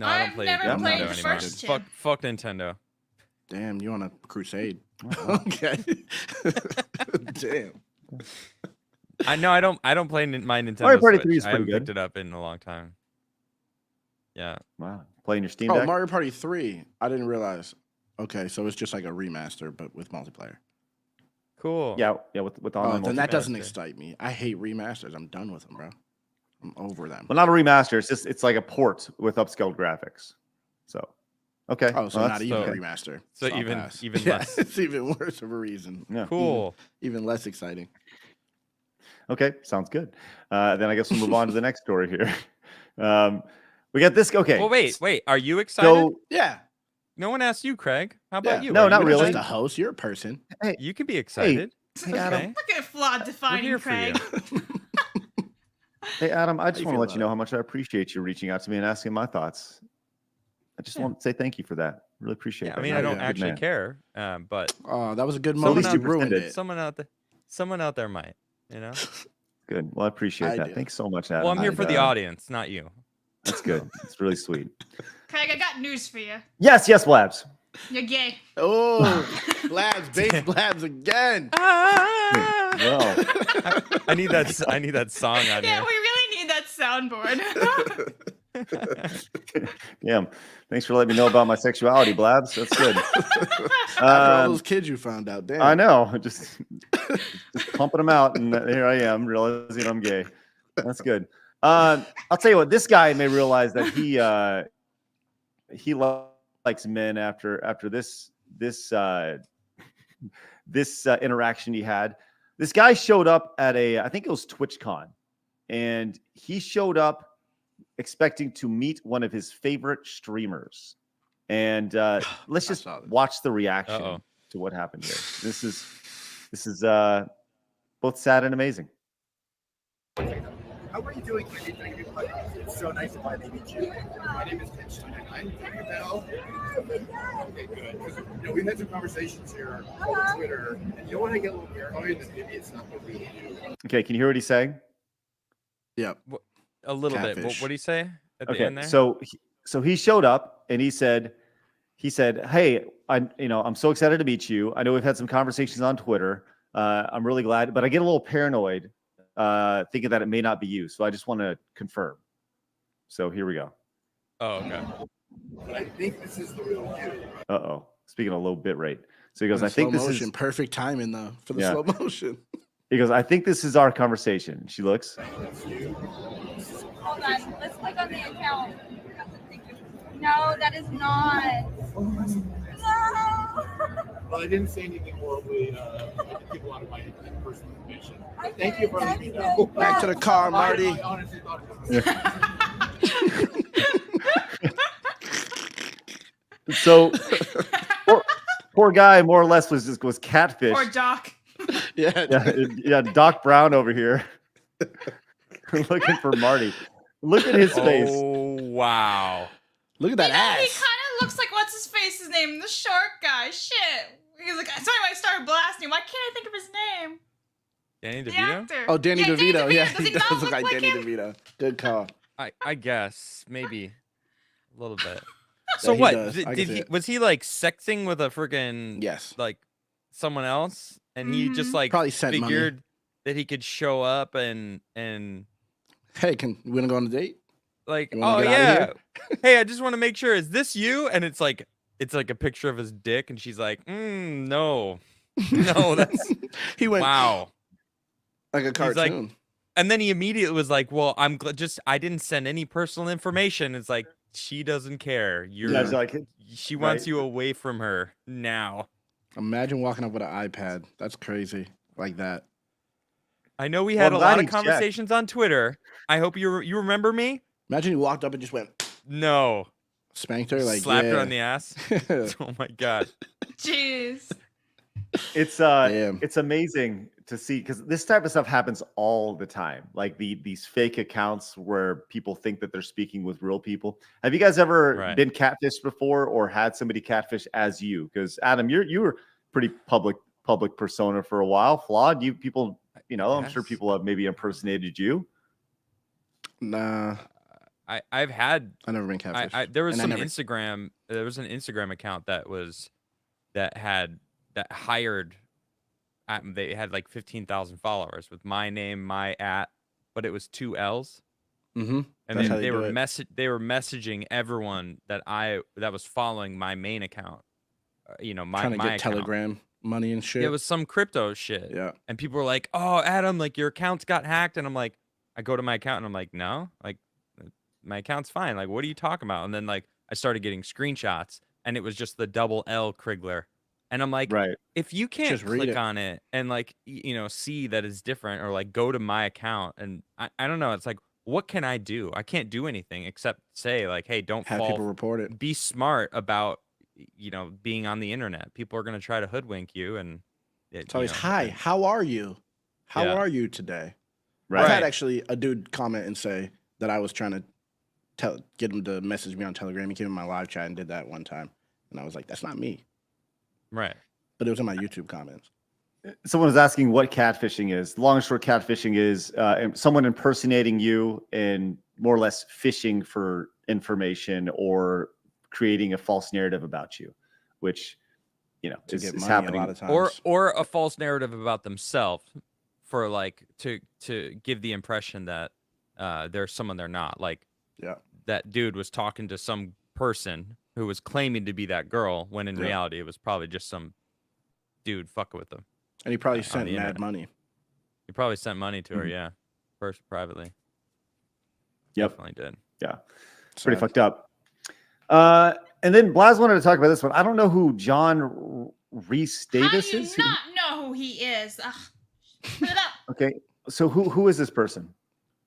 I I've don't play never Nintendo played the anymore. first two. Fuck Nintendo. Damn, you on a crusade. Oh, Okay. Damn. I don't play my Nintendo Mario Party Switch. 3 is I pretty haven't good. picked it up in a long time. Yeah. Wow. Playing your Steam Oh, Deck? Mario Party 3. I didn't realize. Okay, so it's just like a remaster, but with multiplayer. Cool. Yeah, with Oh, online then that multiplayer. doesn't excite me. I hate remasters. I'm done with them, bro. I'm over them. Well, not a remaster. It's like a port with upscaled graphics. So Okay. Oh, so well, not that's- even a okay. remaster. So I'll even- pass. even Yeah, less. It's even worse of a reason. Yeah. Cool. Even less exciting. Okay, sounds good. Then I guess we'll move on to the next story here. We got this. Okay. Well, wait. Are you excited? So Yeah. No one asked you, Craig. How about Yeah. you? No, Are you not You're really. just a host. You're a person. You can be excited. Hey, Adam. Okay. Look at flawed We're defining here for you. Craig. Hey, Adam, I just you want to feel let you about know how much I appreciate you reaching out to me and asking my thoughts. I just want to say thank you for that. Really appreciate Yeah, that. I mean, You're I a don't good actually man. care, but Oh, that was a good Someone moment. out You there ruined pretended. it. someone out there might, you know. Good. Well, I appreciate I that. do. Thanks so much, Adam. Well, I'm here And, for the audience, not you. That's good. It's really sweet. Craig, I got news for you. Yes, Blabs. You're gay. Oh, Blabs, base Blabs again. Well, I need that. I need that song on Yeah, here. we really need that soundboard. yeah. Thanks for letting me know about my sexuality, Blabs. That's good. After all those kids you found out, damn. I know. Just pumping them out, and here I am realizing I'm gay. That's good. I'll tell you what. This guy may realize that he likes men after this interaction he had. This guy showed up at I think it was TwitchCon, and he showed up expecting to meet one of his favorite streamers. And let's just saw this. watch the reaction Uh-oh. to what happened here. This is both sad and amazing. How are you doing? It's so nice to finally meet you. My name is Ken Shenanigans. Okay, good. Because we've had some conversations here on Twitter, and when I get a little paranoid that maybe it's not what we do. Okay, can you hear what he's saying? Yep. A little bit. Catfish. What do you say at the Okay, end there? so he showed up and he said, "Hey, I'm so excited to meet you. I know we've had some conversations on Twitter. I'm really glad, but I get a little paranoid thinking that it may not be you. So I just want to confirm." So here we go. Oh, okay. But I think this is the real you. Uh-oh. Speaking of low bit rate. So he goes, And "I think slow this motion, is." perfect timing though for the Yeah. slow motion. He goes, "I think this is our conversation." She looks. Hold on, let's click on the account. No, that is not. No. Well, I didn't say anything horribly. I didn't give a lot of my personal information. But thank you for letting me know. Back to the car, Marty. I honestly thought it was So poor guy more or less was Catfish. or Doc. Yeah, Doc Brown over here looking for Marty. Look at his face. Oh wow. Look at that He ass. kind of looks like what's his face's name? The shark guy. Shit. He's like, sorry, I started blasting. Why can't I think of his name? Danny The DeVito? actor. Oh, Danny Yeah, DeVito. Yeah, Does he he not does look look like Danny him? DeVito. Good call. I guess maybe a little bit. So he what? does. I can Did see he it. was he like sexting with a freaking Yes. like someone else, and he just Mhm. like Probably sent money. figured that he could show up and Hey, you want to go on a date? like, You wanna oh get outta yeah, here? hey, I just want to make sure, is this you? And it's like a picture of his dick, and she's like, no, no, that's He went wow. like a like- cartoon. And then he immediately was like, well, I'm I didn't send any personal information. It's like, she doesn't care. You're Yeah, it's like, she wants right. you away from her now. Imagine walking up with an iPad. That's crazy. Like that. I know we Well, had I'm a glad lot he of checked. conversations on Twitter. I hope you remember me. Imagine you walked up and just went No, spanked her like slapped her yeah. on the ass. Oh my god. Jeez. Damn. It's amazing to see, because this type of stuff happens all the time. Like these fake accounts where people think that they're speaking with real people. Have you guys ever Right. been catfished before, or had somebody catfish as you? Because Adam, you were pretty public persona for a while. Flawed. I'm sure Yes. people have maybe impersonated you. Nah, I've had I never been catfish. there was And I some never- Instagram. There was an Instagram account that hired. They had like 15,000 followers with my name, my but it was 2 L's. Mm-hmm. And That's how then they they do were it. they were messaging everyone that was following my main account. My Trying to get account. Telegram money and shit. It was some crypto shit. Yeah. And people were like, "Oh, Adam, like your account's got hacked." And I'm like, I go to my account and I'm like, "No, like my account's fine. Like, what are you talking about?" And then like I started getting screenshots and it was just the double L Krigler. And I'm like, Right. if you can't Just read click it. on it and like, see that it's different, or like go to my account, and I don't know, it's like, what can I do? I can't do anything except say like, hey, don't Have people report it. be smart about, being on the internet. People are going to try to hoodwink you, and It's always, hi, how are you? How Yeah. are you today? Right. I've had actually a dude comment and say that I was trying to get him to message me on Telegram. He came in my live chat and did that one time. And I was like, that's not me. Right. But it was in my YouTube comments. Someone was asking what catfishing is. Long and short, catfishing is someone impersonating you and more or less fishing for information or creating a false narrative about you, which To is get money happening a lot of times. Or a false narrative about themselves, for like to give the impression that they're someone they're not. Like, yeah, that dude was talking to some person who was claiming to be that girl, when in reality it was probably just some dude fucking with them. and he probably on sent the mad internet. money. He probably sent money to her, yeah, first privately. Yep. Definitely did. Yeah. Pretty Sad. fucked up. And then Blaz wanted to talk about this one. I don't know who John Rhys Davis How do is. you not know who he is? Ugh. Put it up. Okay. So who is this person?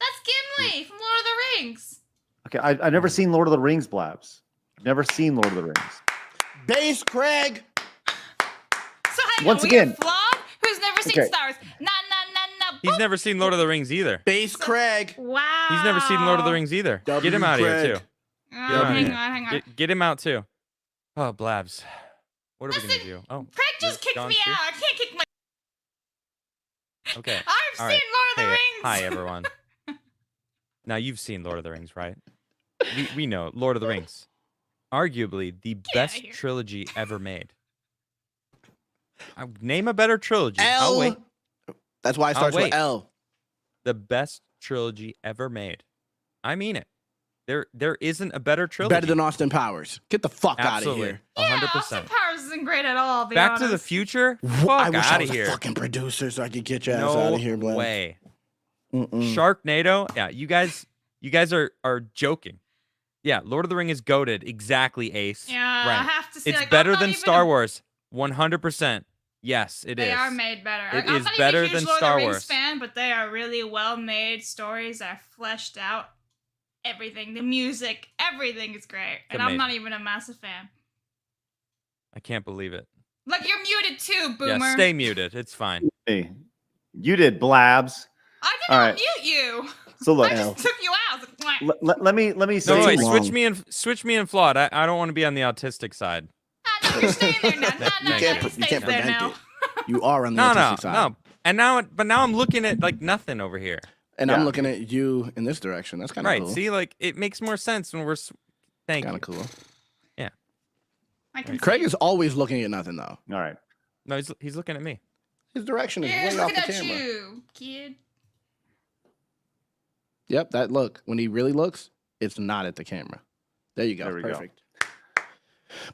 That's Gimli from Lord of the Rings. Okay. I've never seen Lord of the Rings, Blabs. I've never seen Lord of the Rings. Base Craig. So hang Once on, we again- have Flawed, who's never seen Okay. Star Wars. Nah. He's never seen Lord of the Rings either. Base Craig. Wow. He's never seen Lord of the Rings either. Get him out of here Craig. too. Oh, him hang on. Get him out too. Oh, Blabs. What are we Listen, gonna do? Oh, Craig just kicked John's me here? out. I can't kick my. Okay. I've All seen right. Lord of the Hey, Rings. hi everyone. Now you've seen Lord of the Rings, right? We know Lord of the Rings, arguably the best here. trilogy ever made. Name a better trilogy. I'll wait. That's why it starts with wait. L. The best trilogy ever made. I mean it. There isn't a better trilogy. Better than Austin Powers. Get the fuck out of Absolutely. here. Yeah, 100%. Austin Powers isn't great at all. Be Back to the honest. Future. I Fuck wish I out was of a here. fucking producer so I could get your ass No out of here, Black. way. Sharknado. Yeah, you guys are joking. Yeah, Lord of the Ring is goated. Exactly, Ace. Yeah, Right. I have to say, It's like, I'm better not than even Star Wars. 100%. Yes, it is. They are made better. It I'm is not better even a huge than Lord Star of the Rings Wars. fan, but they are really well made stories that are fleshed out. Everything, the music, everything is great, and I'm not even a massive fan. I can't believe it. Look, you're muted too, Boomer. Yeah, stay muted. It's fine. Hey, you did, Blabs. I didn't All right. mute you. So look, I just took you out. I was like, "Mwah." let me say No, wait. too Switch me and Flawed. I don't want to be on the autistic side. No, you're staying there now. No, You can't, he you stays can't there prevent now. it. You are on the No, autistic side. no. And now I'm looking at like nothing over here. And Yeah. I'm looking at you in this direction. That's kind of Right. cool. See, like it makes more sense when we're. Thank Kind you. of cool. I can Craig see. is always looking at nothing, though. all right. No, he's looking at me. His direction is He's way off looking the at camera. you, kid. Yep, that look. When he really looks, it's not at the camera. There you go. There we go. Perfect.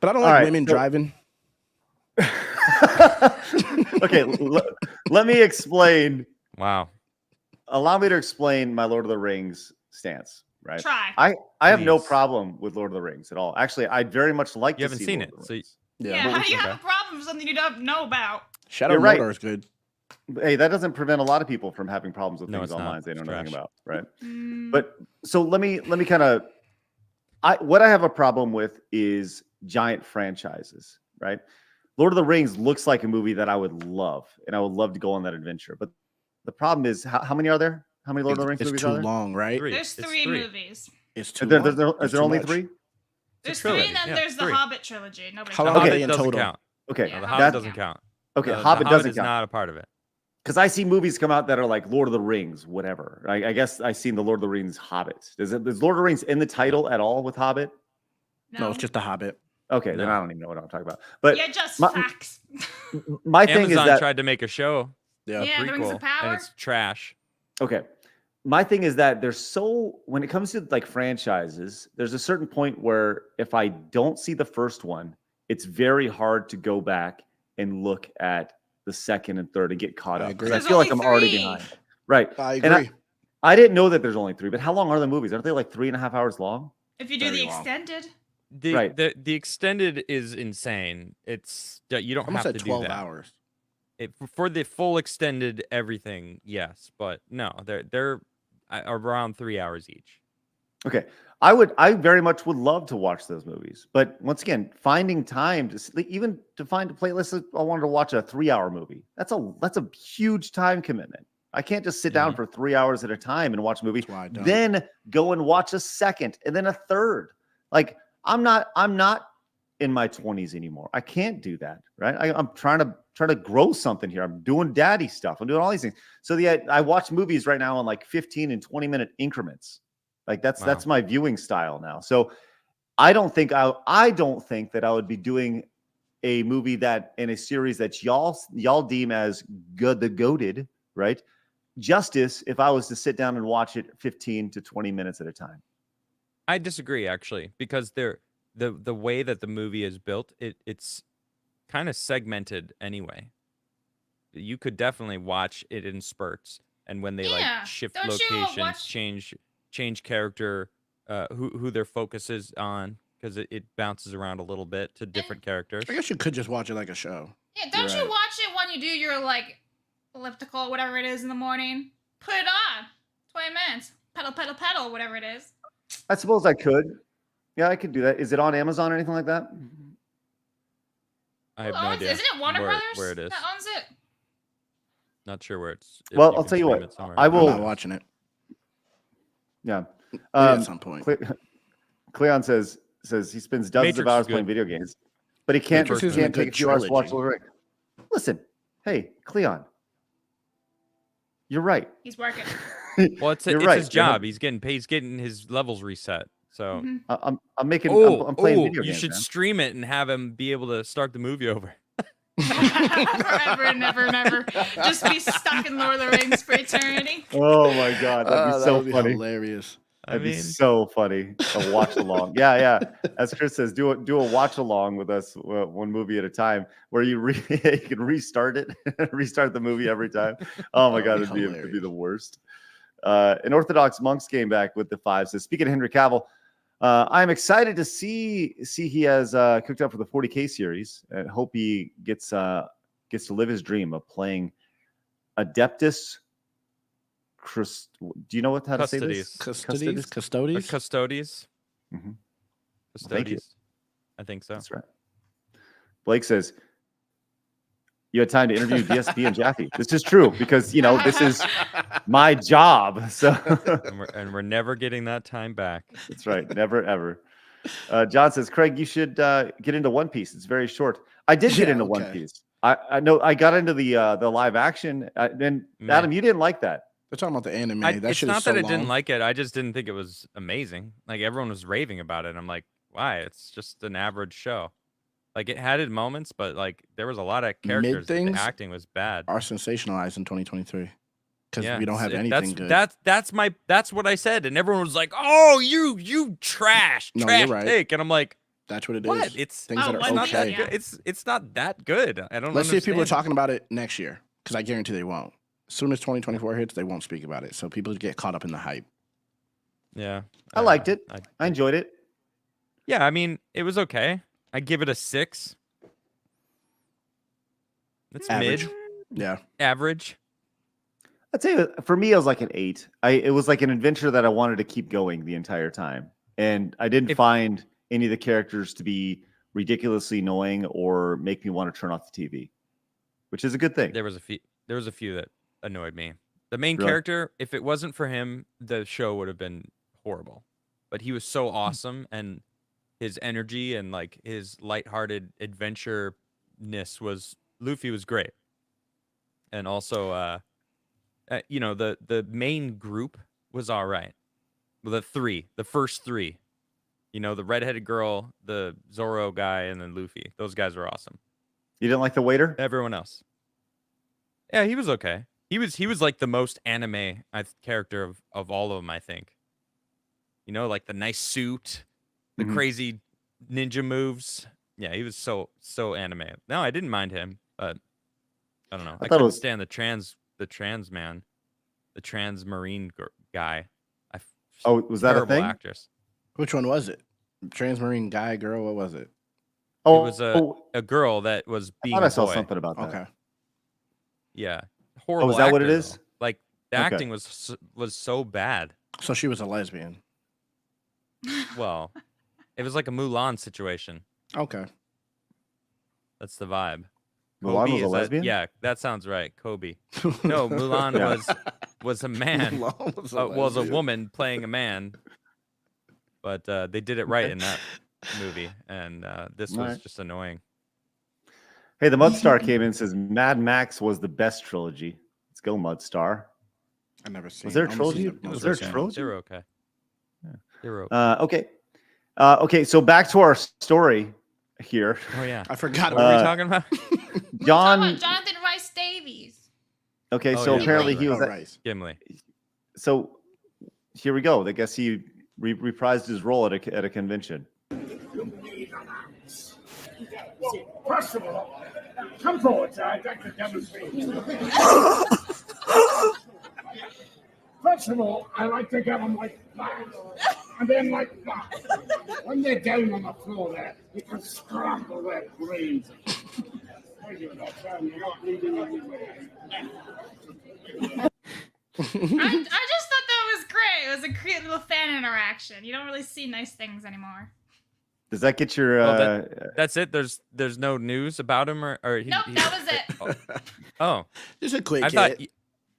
But I don't All like right, women so- driving. Okay, let me explain. Wow. Allow me to explain my Lord of the Rings stance. Right. Try. I have no Please. problem with Lord of the Rings at all. Actually, I'd very much like You to haven't see seen Lord it, of the so Rings. Yeah, Yeah. how do you have Okay. a problem with something you don't know about? Shadow You're right. Mordor is good. Hey, that doesn't prevent a lot of people from having problems with No, things it's not. online they know It's nothing trash. about, right? Mm, But so let me kind of what I have a problem with is giant franchises, right? Lord of the Rings looks like a movie that I would love, and I would love to go on that adventure. But the problem is, how many are there? How many Lord of the Rings It's movies too are there? long, right? there's It's three movies. It's too Is long. there It's there too only much. three? There's trilogy, three, and then yeah, there's the three. Hobbit trilogy. Nobody. How The long knows. are Hobbit they in doesn't total? count. Okay, Yeah, The the Hobbit Hobbit doesn't count. count. okay, The Hobbit Hobbit doesn't is count. not a part of it. Because I see movies come out that are like Lord of the Rings, whatever. I guess I've seen the Lord of the Rings Hobbit. Is Lord of the Rings in the title at all with Hobbit? No, it's just The Hobbit. Okay, then No. I don't even know what I'm talking about. But Yeah, just my- facts. my thing Amazon is that tried to make a show, Yeah. Yeah, the Rings of prequel, Power. and it's trash. okay. My thing is that there's so when it comes to like franchises, there's a certain point where if I don't see the first one, it's very hard to go back and look at the second and third and get caught I up. agree. 'Cause I There's feel like only I'm already three. behind. Right. I And agree. I didn't know that there's only three, but how long are the movies? Aren't they like 3.5 hours long? If you do Very the long. extended, the extended is insane. It's you don't Almost have at to 12 do that. hours. For the full extended everything, yes, but no, they're around 3 hours each. Okay. I very much would love to watch those movies, but once again, finding time even to find a playlist. I wanted to watch a 3-hour movie. That's a huge time commitment. I can't just sit down for 3 hours at a time and watch a movie, then go and watch a second and then a third. Like I'm not in my 20s anymore. I can't do that, right? I'm trying to grow something here. I'm doing daddy stuff. I'm doing all these things. So I watch movies right now in like 15 and 20-minute increments. Like that's my viewing style now. So I don't think that I would be doing a movie that in a series that y'all deem as good, the goated, right? Justice if I was to sit down and watch it 15 to 20 minutes at a time. I disagree actually, because the way that the movie is built, it's kind of segmented anyway. You could definitely watch it in spurts, and when they like shift locations, change character, who their focus is on, because it bounces around a little bit to different characters. I guess you could just watch it like a show. Yeah, don't you watch it when you do your like elliptical, whatever it is in the morning? Put it on. 20 minutes. Pedal, pedal, pedal, whatever it is. I suppose I could. Yeah, I could do that. Is it on Amazon or anything like that? I have no idea. Isn't it Warner Brothers where it is? that owns it? Not sure where it's. Well, I'll tell you what. I will. I'm not watching it. Yeah. At some point. Cleon says he spends dozens of hours playing video games, but he can't take a few hours to watch Lord of the Rings. Listen, hey, Cleon, you're right. He's working. Well, it's his job. He's getting paid. He's getting his levels reset. So I'm playing video games. You should stream it and have him be able to start the movie over. Forever and never and ever. Just be stuck in Lord of the Rings for eternity. Oh my God, that'd be so funny. Hilarious. That'd be so funny. A watch along. Yeah. As Chris says, do a watch along with us, one movie at a time, where you can restart it, restart the movie every time. Oh my God, it'd be the worst. An Orthodox Monks came back with the 5. Says, speaking of Henry Cavill, I'm excited to see he has cooked up for the 40K series, and hope he gets to live his dream of playing Adeptus. Do you know how to say this? Custodes. Custodes. Mm-hmm. Thank you. I think so. That's right. Blake says, you had time to interview DSP and Jaffe. This is true because, this is my job. So, and we're never getting that time back. That's right. Never, ever. John says, Craig, you should get into One Piece. It's very short. I did get into One Piece. I know I got into the live action. And Adam, you didn't like that. They're talking about the anime. It's not that I didn't like it. I just didn't think it was amazing. Like everyone was raving about it. I'm like, why? It's just an average show. Like it had its moments, but like there was a lot of characters. The acting was bad. Are sensationalized in 2023 because we don't have anything good. That's what I said, and everyone was like, "Oh, you trash take," and I'm like, "That's what it is." What? It's things that are okay. It's not that good. I don't. Let's see if people are talking about it next year, because I guarantee they won't. As soon as 2024 hits, they won't speak about it. So people get caught up in the hype. Yeah, I liked it. I enjoyed it. Yeah, I mean, it was okay. I give it a 6. That's average. Mid. Yeah. Average. I'd say for me, it was like an 8. It was like an adventure that I wanted to keep going the entire time. And I didn't find any of the characters to be ridiculously annoying or make me want to turn off the TV, which is a good thing. There was a few that annoyed me. The main character, if it wasn't for him, the show would have been horrible. But he was so awesome, and his energy and like his lighthearted adventure-ness Luffy was great. And also the main group was all right. The first 3. The redheaded girl, the Zoro guy, and then Luffy. Those guys were awesome. You didn't like the waiter? Everyone else. Yeah, he was okay. He was like the most anime character of all of them, I think. Like the nice suit, the crazy ninja moves. Yeah, he was so anime. No, I didn't mind him, but I don't know. I couldn't stand the trans man, the trans marine guy. Was that a thing? Actress. Which one was it? Transmarine guy, girl. What was it? Oh, It was a girl that was I being thought a I saw boy. something about that. Okay. Yeah, Oh, horrible. is that what it actor, is? though. Like the Okay. acting was so bad. So she was a lesbian. Well, it was like a Mulan situation. Okay. That's the vibe. Mulan Kobe, was a is that- lesbian? yeah, that sounds right. Kobe. No, Mulan Yeah. was a man. Mulan was Was a lesbian. woman playing a man. But they did it right in that movie, and this was Alright. just annoying. Hey, the Mudstar came in and says Mad Max was the best trilogy. Let's go, Mudstar. I never seen. Was there a I only seen trilogy? the Was most there a recent. trilogy? They were okay. Yeah. They were okay. Okay. Okay, so back to our story here. Oh yeah, I forgot. what were we Uh, talking about? Talking John. about Jonathan Rice Davies. Okay, Oh, so yeah, apparently right, he was. Oh, At, Rice. Gimli. so here we go. I guess he reprised his role at a convention. First of all, come forward, sir. I'd like to demonstrate. First of all, I like to get them like that, and then like that. When they're down on the floor there, you can scramble their brains. There you go, sir. You're not leaving anywhere. I just thought that was great. It was a great little fan interaction. You don't really see nice things anymore. Does that get your? That's it. There's no news about him or Nope, that was it. Oh, Just a quick.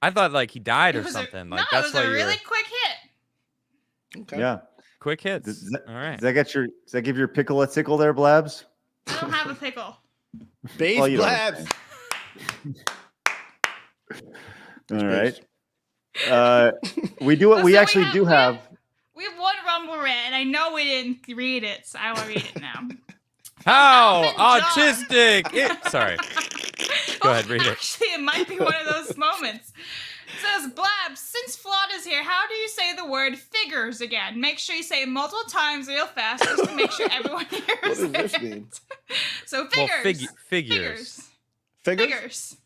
I thought like he died or It was something. no, Like it that's was why a you were really quick hit. Okay. Yeah. quick hits. Does All right. Does that get your? Does that give your pickle a tickle there, Blabs? I don't have a pickle. Base Well, you don't Blabs. All right. We do. So We we actually have- do we have. We have one Rumble rant, and I know we didn't read it, so I will read it now. How Alvin John. autistic! Sorry. Go ahead, read it. Actually, it might be one of those moments. It says, Blab, since Flawed is here, how do you say the word figures again? Make sure you say it multiple times real fast just to make sure everyone hears What does it. this mean? So Well, figures. figures. Figures? Figures.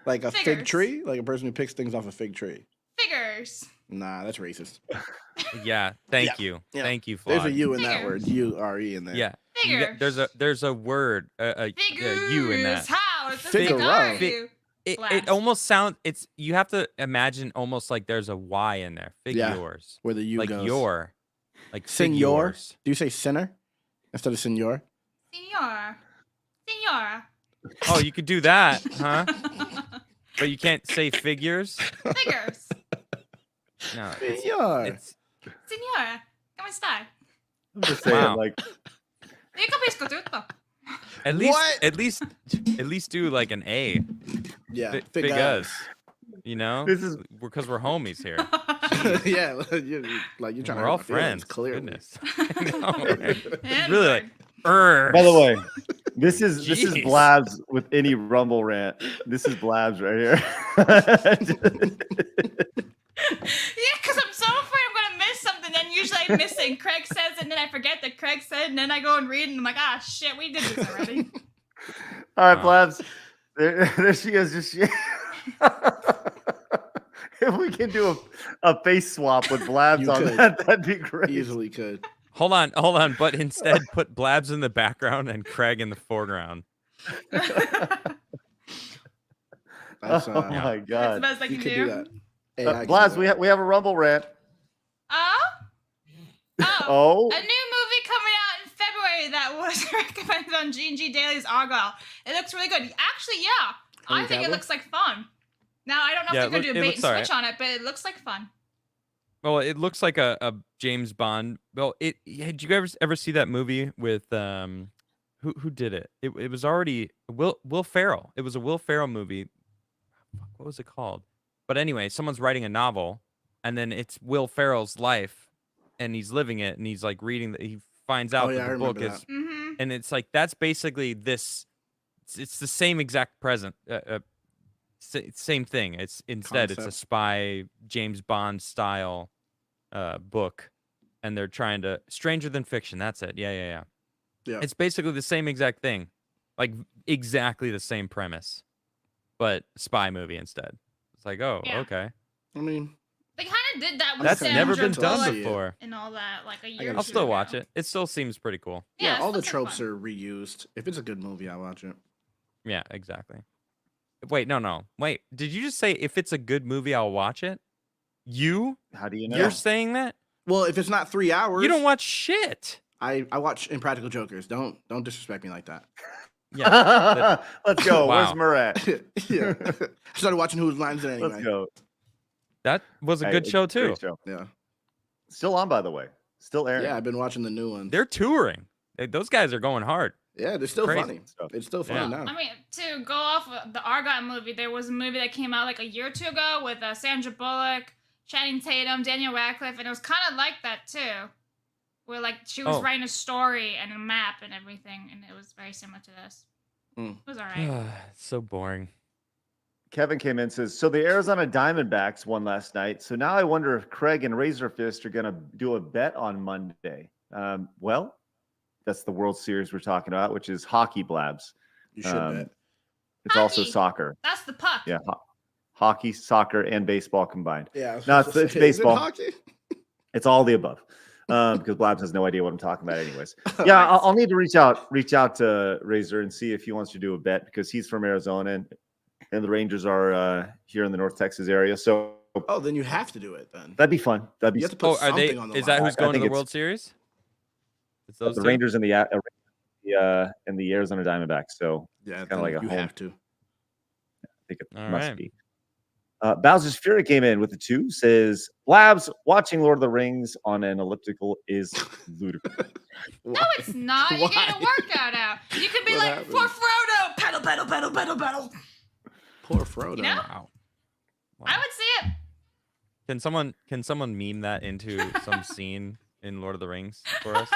Like a fig Figures. tree? Like a person who picks things off a fig tree? Figures. Nah, that's racist. Yeah. Thank Yeah. you. Yeah. Thank you, There's Flawed. a U in that Figures. word. U-R-E in there. Yeah. Figures. There's a word, a U in that. How? It's a Figaro. cigar. It Blast. almost sounds. It's you have to imagine almost like there's a Y in there. Yeah. Figures. Where the U Like goes. your. Like Senor? figures. Do you say sinner instead of senor? Senora. Senora. Oh, you could do that, huh? But you can't say figures. Figures. No. Senor. It's Senora. Come stai? I'm just saying, Wow. like. Io capisco tutto. at least What? at least do like an A. Yeah. Figures. You know, This is- because we're homies here. Yeah, you're trying to We're hurt all my feelings, friends. clearly. Goodness. I know, right? And Really like. "Urgh." By the way, this is Jeez. Blabs with any Rumble rant. This is Blabs right here. Yeah, because I'm so afraid I'm gonna miss something. Then usually I miss it. And Craig says it, and then I forget that Craig said, and then I go and read, and I'm like, ah, shit, we did this already. All right, Wow. Blabs. There she is. Just if we can do a face swap with Blabs You on could. that, that'd be great. Easily could. Hold on, but instead put Blabs in the background and Craig in the foreground. That's, Oh yeah. my That's the god. best I You can could do. do that. AI can Blabs, do we that. have a Rumble rant. Oh? Oh, A new movie coming out in February that was recommended on G&G Daily's Argyle. It looks really good. Actually, yeah. I Henry think it Cavill? looks like fun. Now, I don't know Yeah, if they're going to do a it bait and looks switch on it, but it looks like fun. Well, it looks like a James Bond. Well, did you ever see that movie with who did it? It was already Will Ferrell. It was a Will Ferrell movie. Fuck, what was it called? But anyway, someone's writing a novel, and then it's Will Ferrell's life, and he's living it, and he's like reading. He finds out Oh, yeah, that I the book remember is, that. Mm-hmm. and it's like that's basically this. It's the same exact present. Same thing. It's instead it's a Concept. spy James Bond style book, and they're trying to stranger than fiction. That's it. Yeah. Yeah. It's basically the same exact thing, like exactly the same premise, but spy movie instead. It's like, oh, Yeah. okay. I mean, They kind of did that with That's Sandra never been done Bullock before. and all that, like a year. gotta or I'll two still ago. watch it. It still seems pretty cool. Yeah, it all the still seems tropes fun. are reused. If it's a good movie, I'll watch it. Yeah, exactly. Wait, no. Wait, did you just say if it's a good movie, I'll watch it? How do you know? You're saying that? Well, if it's not 3 hours, You don't watch shit. I watch Impractical Jokers. Don't disrespect me like that. Yeah. Let's go. Wow. Where's Murat? Yeah, I started watching Whose Lines It Anyway. Let's go. That was a good show too. Great show. Yeah, Still on, by the way. Still airing. yeah, I've been watching the new ones. They're touring. Those guys are going hard. Yeah, they're still Crazy funny. stuff. It's still funny Yeah. now. I mean, to go off of the Argot movie, there was a movie that came out like a year or two ago with Sandra Bullock, Channing Tatum, Daniel Radcliffe, and it was kind of like that too, where like she was writing a story and a map and everything, and it was very similar to this. It was alright. It's so boring. Kevin came in and says, so the Arizona Diamondbacks won last night. So now I wonder if Craig and Razorfist are going to do a bet on Monday. Well, that's the World Series we're talking about, which is hockey, Blabs. You should bet. It's also Hockey. Soccer. That's the puck. Yeah, hockey, soccer, and baseball combined. Yeah, I was No, supposed to it's say, baseball. Is it hockey? It's all the above. Because Blabs has no idea what I'm talking about anyways. Yeah, I'll need to reach out to Razor and see if he wants to do a bet because he's from Arizona and the Rangers are here in the North Texas area. So Oh, then you have to do it then. that'd be fun. That'd be You have to put Are they? something on the Is line. that who's I going to think the it's- World Series? It's those the two? Rangers and the Arizona Diamondbacks. So Yeah, kinda like a you home. have to. I think it All must right. be. Bowser's Fury came in with the 2, says, Blabs, watching Lord of the Rings on an elliptical is ludicrous. No, it's not. You're getting a workout out. You could be What like, happened? for Frodo, pedal, pedal, pedal, pedal, pedal. Poor Frodo. You know? Wow. I would see it. Can someone meme that into some scene in Lord of the Rings for us?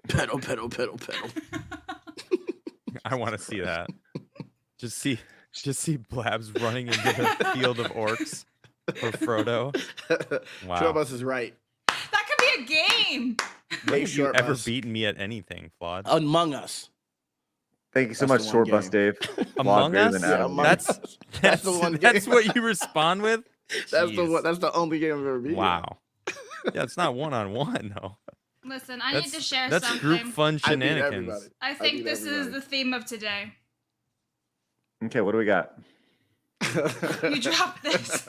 Pedal, pedal, pedal, pedal. I want to see that. Just see Blabs running into the field of orcs for Frodo. Wow. Shortbus is right. That could be a game. When Hey, have you Short ever Bus. beaten me at anything, Flawed? Among Us. Thank you so That's much, the one Short Bus game. Dave. Among Greater Us? than Yeah, Adam. Among That's Us. That's the one That's game. what you respond with? That's the Jeez. one. That's the only game I've ever beaten. Wow. Yeah, it's not one-on-one though. Listen, I need to share That's something. group fun I beat shenanigans. everybody. I I think beat this is everybody. the theme of today. Okay, what do we got? You dropped this.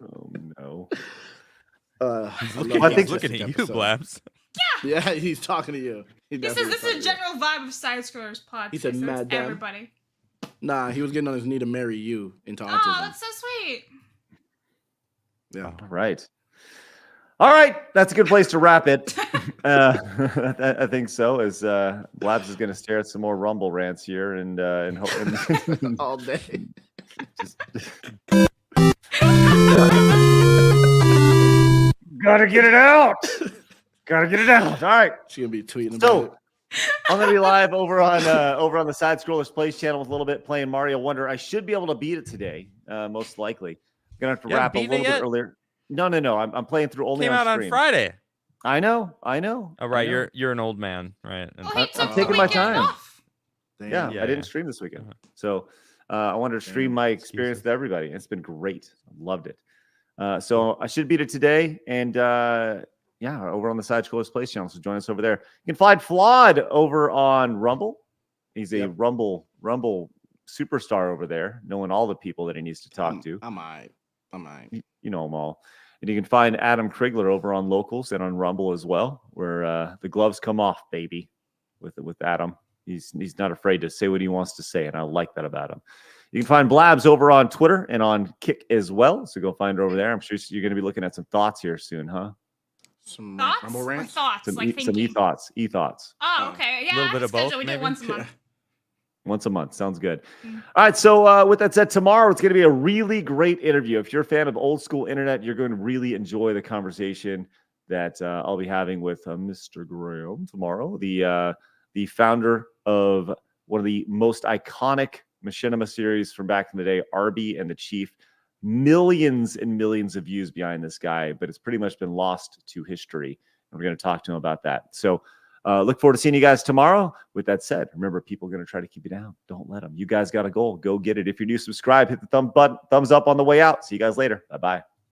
Oh, no. He's I looking, love I think- he's looking at you, episode. Blabs. Yeah, he's talking to you. He This definitely is a talking to you. general vibe of Side Scrollers podcast. He said, so it's "Madam." everybody. Nah, he was getting on his knee to marry you into Oh, autism. that's so sweet. Yeah. All right. All right. That's a good place to wrap it. I think so. As Blabs is going to stare at some more Rumble rants here and All day. Gotta get it out. Gotta get it out. All right. She's gonna be tweeting about So it. I'm gonna be live over on the Side Scrollers Plays channel with a little bit playing Mario Wonder. I should be able to beat it today, most likely. I'm gonna have to You wrap a haven't little beaten it bit yet? earlier. No. I'm playing through only Came on out on stream. Friday. I know. Oh right, I know. you're an old man, right? And Well, he I'm took the taking my weekend time. off. Yeah, Damn. Yeah, I didn't yeah. stream this weekend. Uh-huh. So I wanted to stream Damn, my experience excuses. with everybody. It's been great. I loved it. So I should beat it today. And over on the Side Scrollers Plays channel. So join us over there. You can find Flawed over on Rumble. He's a Yep. Rumble superstar over there, knowing all the people that he needs to talk to. I'm alright. You know them all. And you can find Adam Krigler over on Locals and on Rumble as well, where the gloves come off, baby, with Adam. He's not afraid to say what he wants to say, and I like that about him. You can find Blabs over on Twitter and on Kick as well, so go find her over there. I'm sure you're going to be looking at some thoughts here soon, huh? Some Thoughts Rumble or rants. thoughts? Some Like some thinking. e-thoughts. Oh, okay. Yeah, Little I bit have of both, schedule. We do it maybe? once a month. Once a month. Sounds good. Mm. All right. So with that said, tomorrow it's going to be a really great interview. If you're a fan of old school internet, you're going to really enjoy the conversation that I'll be having with Mr. Graham tomorrow, the founder of one of the most iconic machinima series from back in the day, Arby and the Chief. Millions and millions of views behind this guy, but it's pretty much been lost to history. And we're going to talk to him about that. So Look forward to seeing you guys tomorrow. With that said, remember, people are going to try to keep you down. Don't let them. You guys got a goal. Go get it. If you're new, subscribe. Hit the thumbs up on the way out. See you guys later. Bye-bye.